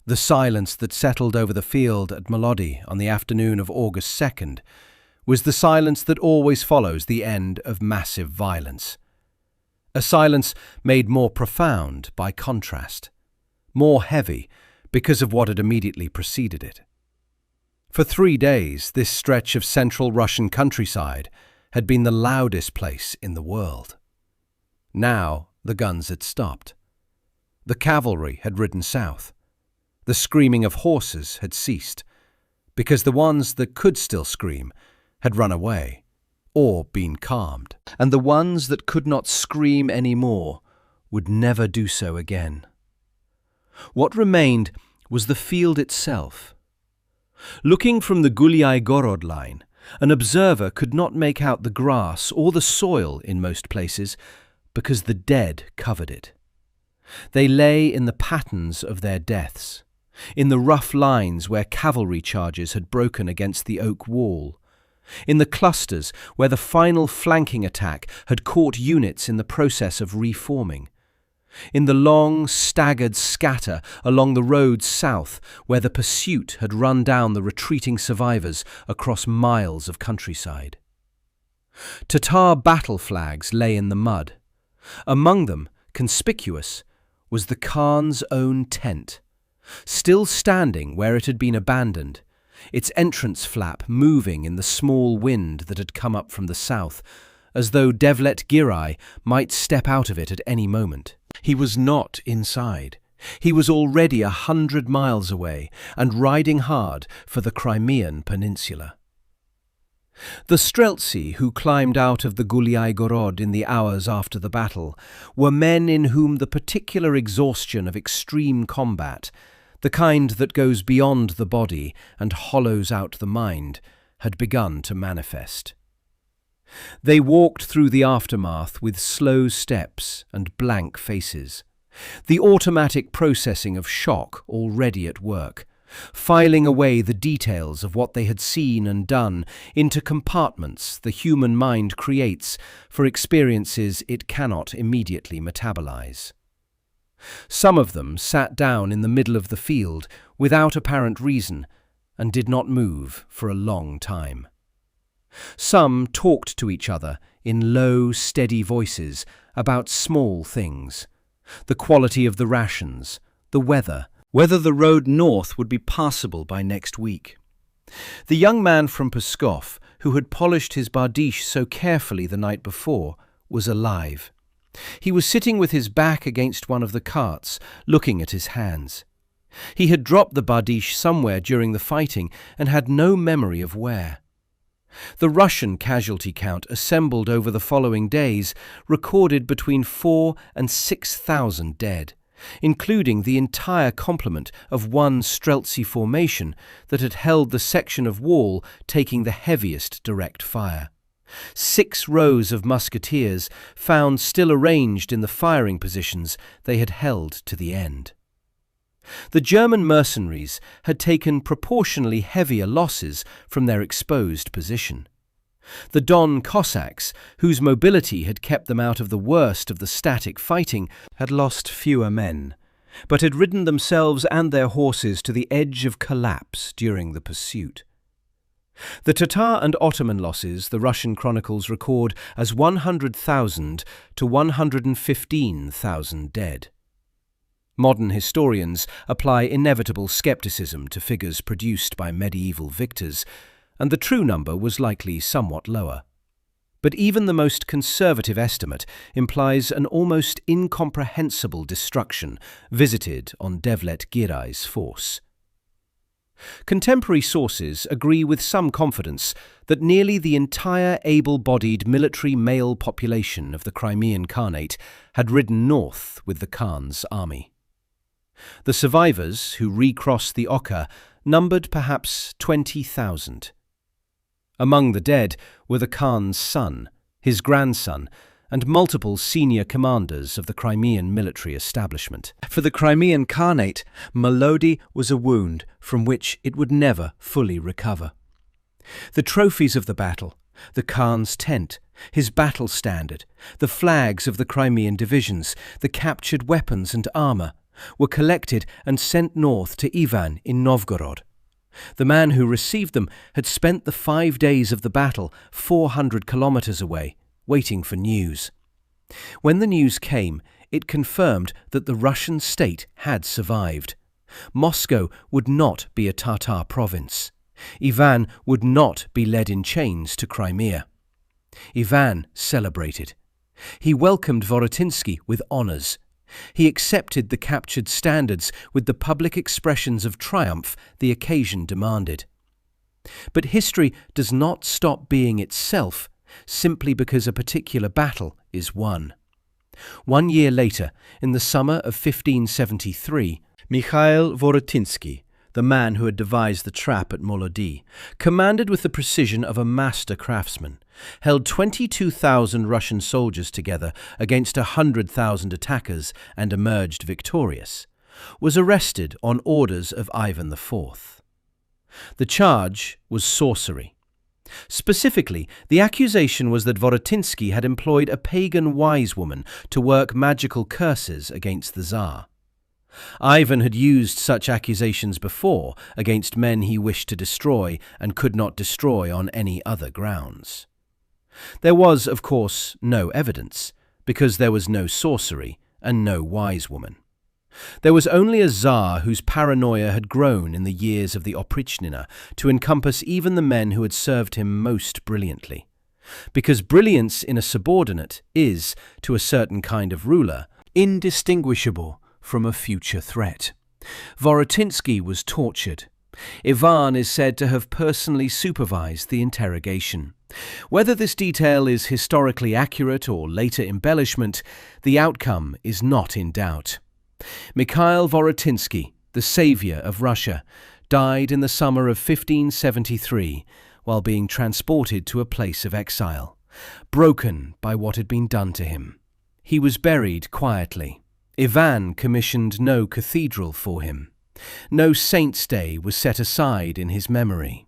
S1: The silence that settled over the field at Molodi on the afternoon of August 2nd was the silence that always follows the end of massive violence. A silence made more profound by contrast, more heavy because of what had immediately preceded it. For 3 days, this stretch of central Russian countryside had been the loudest place in the world. Now the guns had stopped. The cavalry had ridden south. The screaming of horses had ceased, because the ones that could still scream had run away, or been calmed, and the ones that could not scream any more would never do so again. What remained was the field itself. Looking from the Guliai Gorod line, an observer could not make out the grass or the soil in most places, because the dead covered it. They lay in the patterns of their deaths, in the rough lines where cavalry charges had broken against the oak wall, in the clusters where the final flanking attack had caught units in the process of reforming, in the long, staggered scatter along the road south where the pursuit had run down the retreating survivors across miles of countryside. Tatar battle flags lay in the mud. Among them, conspicuous, was the Khan's own tent, still standing where it had been abandoned, its entrance flap moving in the small wind that had come up from the south, as though Devlet Girai might step out of it at any moment. He was not inside. He was already 100 miles away and riding hard for the Crimean Peninsula. The Streltsy, who climbed out of the Guliai-Gorod in the hours after the battle, were men in whom the particular exhaustion of extreme combat, the kind that goes beyond the body and hollows out the mind, had begun to manifest. They walked through the aftermath with slow steps and blank faces, the automatic processing of shock already at work, filing away the details of what they had seen and done into compartments the human mind creates for experiences it cannot immediately metabolize. Some of them sat down in the middle of the field without apparent reason and did not move for a long time. Some talked to each other in low, steady voices about small things, the quality of the rations, the weather, whether the road north would be passable by next week. The young man from Pskov, who had polished his bardiche so carefully the night before, was alive. He was sitting with his back against one of the carts, looking at his hands. He had dropped the bardiche somewhere during the fighting and had no memory of where. The Russian casualty count assembled over the following days recorded between 4,000 and 6,000 dead, including the entire complement of one Streltsy formation that had held the section of wall taking the heaviest direct fire. 6 rows of musketeers found still arranged in the firing positions they had held to the end. The German mercenaries had taken proportionally heavier losses from their exposed position. The Don Cossacks, whose mobility had kept them out of the worst of the static fighting, had lost fewer men, but had ridden themselves and their horses to the edge of collapse during the pursuit. The Tatar and Ottoman losses the Russian chronicles record as 100,000 to 115,000 dead. Modern historians apply inevitable skepticism to figures produced by medieval victors, and the true number was likely somewhat lower. But even the most conservative estimate implies an almost incomprehensible destruction visited on Devlet Girai's force. Contemporary sources agree with some confidence that nearly the entire able-bodied military male population of the Crimean Khanate had ridden north with the Khan's army. The survivors who recrossed the Oka numbered perhaps 20,000. Among the dead were the Khan's son, his grandson, and multiple senior commanders of the Crimean military establishment. For the Crimean Khanate, Molodi was a wound from which it would never fully recover. The trophies of the battle, the Khan's tent, his battle standard, the flags of the Crimean divisions, the captured weapons and armour, were collected and sent north to Ivan in Novgorod. The man who received them had spent the 5 days of the battle 400 kilometers away, waiting for news. When the news came, it confirmed that the Russian state had survived. Moscow would not be a Tatar province. Ivan would not be led in chains to Crimea. Ivan celebrated. He welcomed Vorotinsky with honours. He accepted the captured standards with the public expressions of triumph the occasion demanded. But history does not stop being itself simply because a particular battle is won. 1 year later, in the summer of 1573, Mikhail Vorotinsky, the man who had devised the trap at Molodi, commanded with the precision of a master craftsman, held 22,000 Russian soldiers together against 100,000 attackers and emerged victorious, was arrested on orders of Ivan IV. The charge was sorcery. Specifically, the accusation was that Vorotinsky had employed a pagan wise woman to work magical curses against the Tsar. Ivan had used such accusations before against men he wished to destroy and could not destroy on any other grounds. There was, of course, no evidence, because there was no sorcery and no wise woman. There was only a Tsar whose paranoia had grown in the years of the Oprichnina to encompass even the men who had served him most brilliantly. Because brilliance in a subordinate is, to a certain kind of ruler, indistinguishable from a future threat. Vorotinsky was tortured. Ivan is said to have personally supervised the interrogation. Whether this detail is historically accurate or later embellishment, the outcome is not in doubt. Mikhail Vorotinsky, the savior of Russia, died in the summer of 1573 while being transported to a place of exile, broken by what had been done to him. He was buried quietly. Ivan commissioned no cathedral for him. No saint's day was set aside in his memory.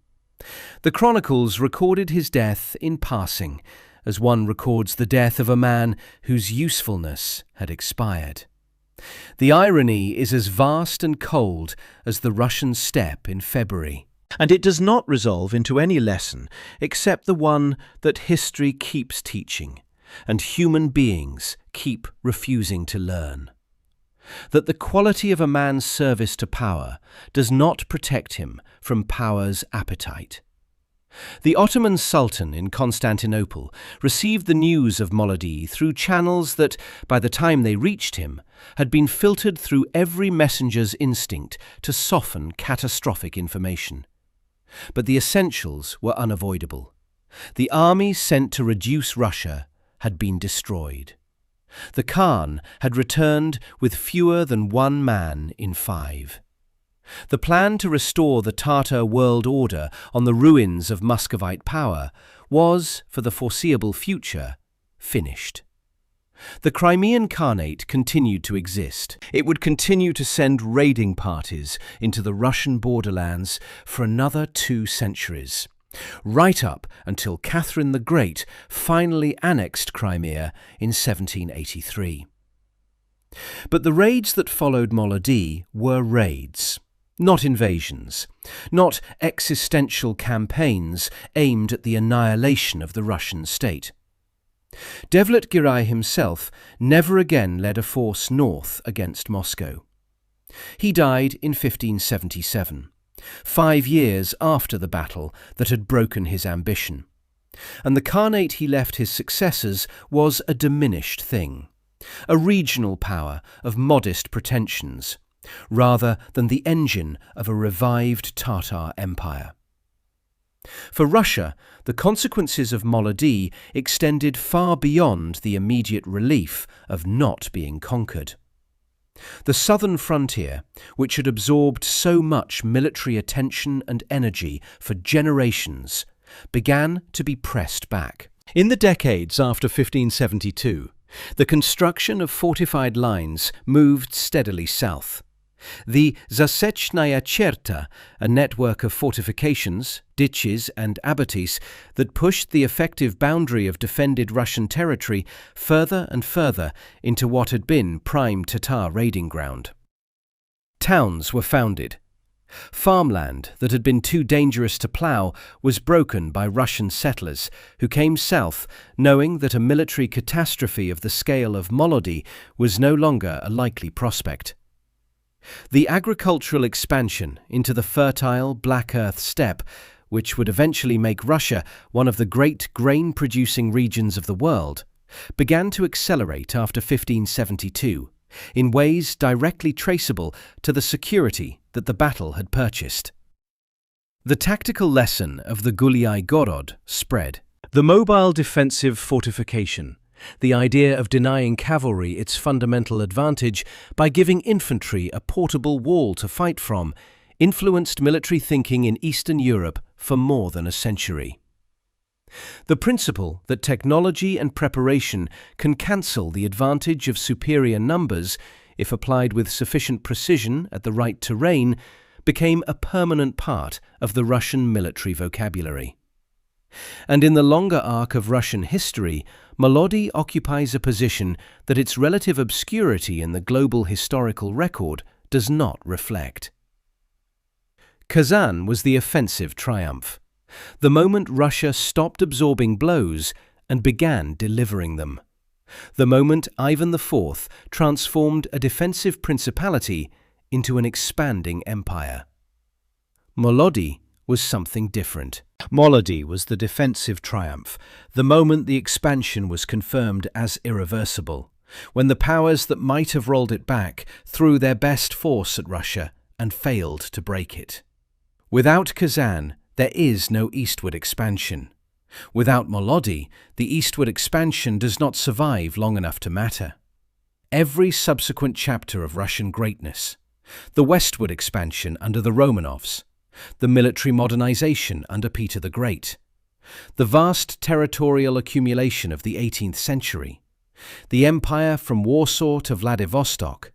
S1: The chronicles recorded his death in passing, as one records the death of a man whose usefulness had expired. The irony is as vast and cold as the Russian steppe in February. And it does not resolve into any lesson except the one that history keeps teaching, and human beings keep refusing to learn. That the quality of a man's service to power does not protect him from power's appetite. The Ottoman Sultan in Constantinople received the news of Molodi through channels that, by the time they reached him, had been filtered through every messenger's instinct to soften catastrophic information. But the essentials were unavoidable. The army sent to reduce Russia had been destroyed. The Khan had returned with fewer than 1 man in 5. The plan to restore the Tatar world order on the ruins of Muscovite power was, for the foreseeable future, finished. The Crimean Khanate continued to exist. It would continue to send raiding parties into the Russian borderlands for another 2 centuries, right up until Catherine the Great finally annexed Crimea in 1783. But the raids that followed Molodi were raids, not invasions, not existential campaigns aimed at the annihilation of the Russian state. Devlet-Giray himself never again led a force north against Moscow. He died in 1577, 5 years after the battle that had broken his ambition, and the Khanate he left his successors was a diminished thing, a regional power of modest pretensions, rather than the engine of a revived Tatar empire. For Russia, the consequences of Molodi extended far beyond the immediate relief of not being conquered. The southern frontier, which had absorbed so much military attention and energy for generations, began to be pressed back. In the decades after 1572, the construction of fortified lines moved steadily south. The Zasechnaya Cherta, a network of fortifications, ditches and abatis that pushed the effective boundary of defended Russian territory further and further into what had been prime Tatar raiding ground. Towns were founded. Farmland that had been too dangerous to plough was broken by Russian settlers who came south knowing that a military catastrophe of the scale of Molodi was no longer a likely prospect. The agricultural expansion into the fertile Black Earth steppe, which would eventually make Russia one of the great grain-producing regions of the world, began to accelerate after 1572, in ways directly traceable to the security that the battle had purchased. The tactical lesson of the Guliai Gorod spread. The mobile defensive fortification, the idea of denying cavalry its fundamental advantage by giving infantry a portable wall to fight from, influenced military thinking in Eastern Europe for more than a century. The principle that technology and preparation can cancel the advantage of superior numbers, if applied with sufficient precision at the right terrain, became a permanent part of the Russian military vocabulary. And in the longer arc of Russian history, Molodi occupies a position that its relative obscurity in the global historical record does not reflect. Kazan was the offensive triumph, the moment Russia stopped absorbing blows and began delivering them, the moment Ivan IV transformed a defensive principality into an expanding empire. Molodi was something different. Molodi was the defensive triumph, the moment the expansion was confirmed as irreversible, when the powers that might have rolled it back threw their best force at Russia and failed to break it. Without Kazan, there is no eastward expansion. Without Molodi, the eastward expansion does not survive long enough to matter. Every subsequent chapter of Russian greatness, the westward expansion under the Romanovs, the military modernization under Peter the Great, the vast territorial accumulation of the 18th century, the empire from Warsaw to Vladivostok,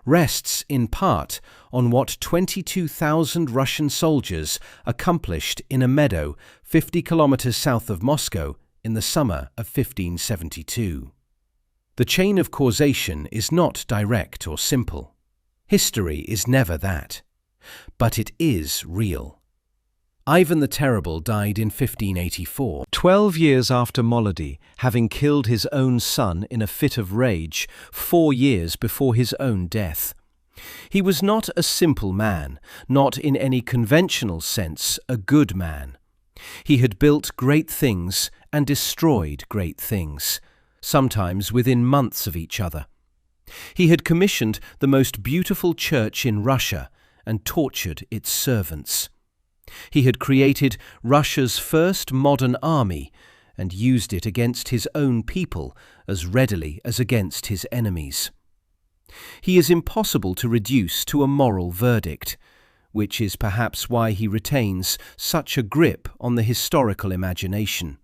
S1: rests in part on what 22,000 Russian soldiers accomplished in a meadow 50 kilometers south of Moscow in the summer of 1572. The chain of causation is not direct or simple. History is never that. But it is real. Ivan the Terrible died in 1584, 12 years after Molodi, having killed his own son in a fit of rage 4 years before his own death. He was not a simple man, not in any conventional sense a good man. He had built great things and destroyed great things, sometimes within months of each other. He had commissioned the most beautiful church in Russia and tortured its servants. He had created Russia's first modern army and used it against his own people as readily as against his enemies. He is impossible to reduce to a moral verdict, which is perhaps why he retains such a grip on the historical imagination.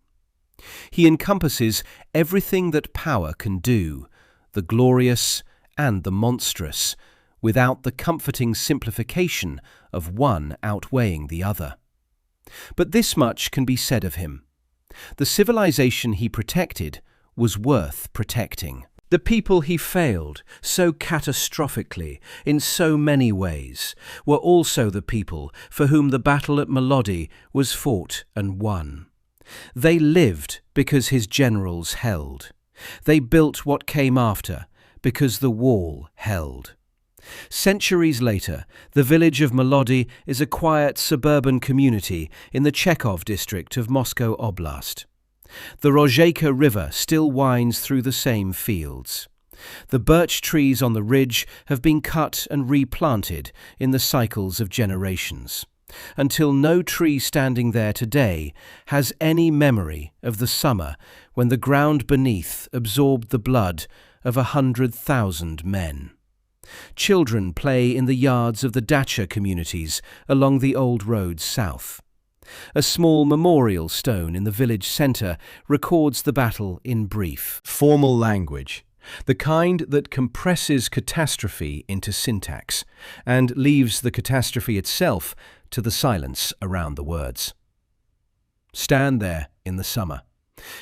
S1: He encompasses everything that power can do, the glorious and the monstrous, without the comforting simplification of one outweighing the other. But this much can be said of him. The civilization he protected was worth protecting. The people he failed so catastrophically in so many ways were also the people for whom the battle at Molodi was fought and won. They lived because his generals held. They built what came after because the wall held. Centuries later, the village of Molodi is a quiet suburban community in the Chekhov district of Moscow Oblast. The Rozheka River still winds through the same fields. The birch trees on the ridge have been cut and replanted in the cycles of generations, until no tree standing there today has any memory of the summer when the ground beneath absorbed the blood of 100,000 men. Children play in the yards of the dacha communities along the old roads south. A small memorial stone in the village centre records the battle in brief, formal language, the kind that compresses catastrophe into syntax and leaves the catastrophe itself to the silence around the words. Stand there in the summer,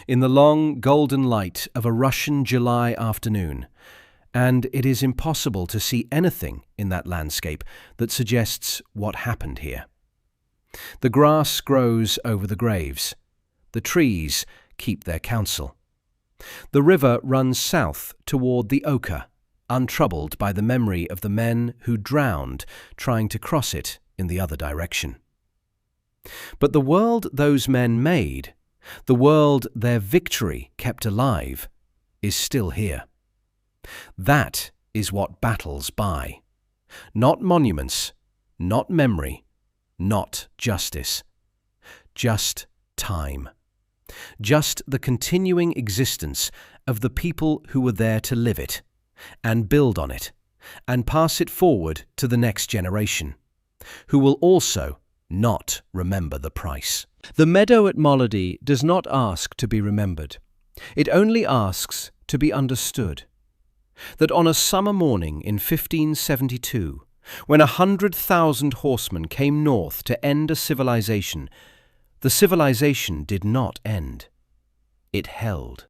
S1: in the long golden light of a Russian July afternoon, and it is impossible to see anything in that landscape that suggests what happened here. The grass grows over the graves. The trees keep their counsel. The river runs south toward the Oka, untroubled by the memory of the men who drowned trying to cross it in the other direction. But the world those men made, the world their victory kept alive, is still here. That is what battles buy. Not monuments, not memory, not justice. Just time. Just the continuing existence of the people who were there to live it, and build on it, and pass it forward to the next generation, who will also not remember the price. The meadow at Molodi does not ask to be remembered. It only asks to be understood. That on a summer morning in 1572, when 100,000 horsemen came north to end a civilization, the civilization did not end. It held.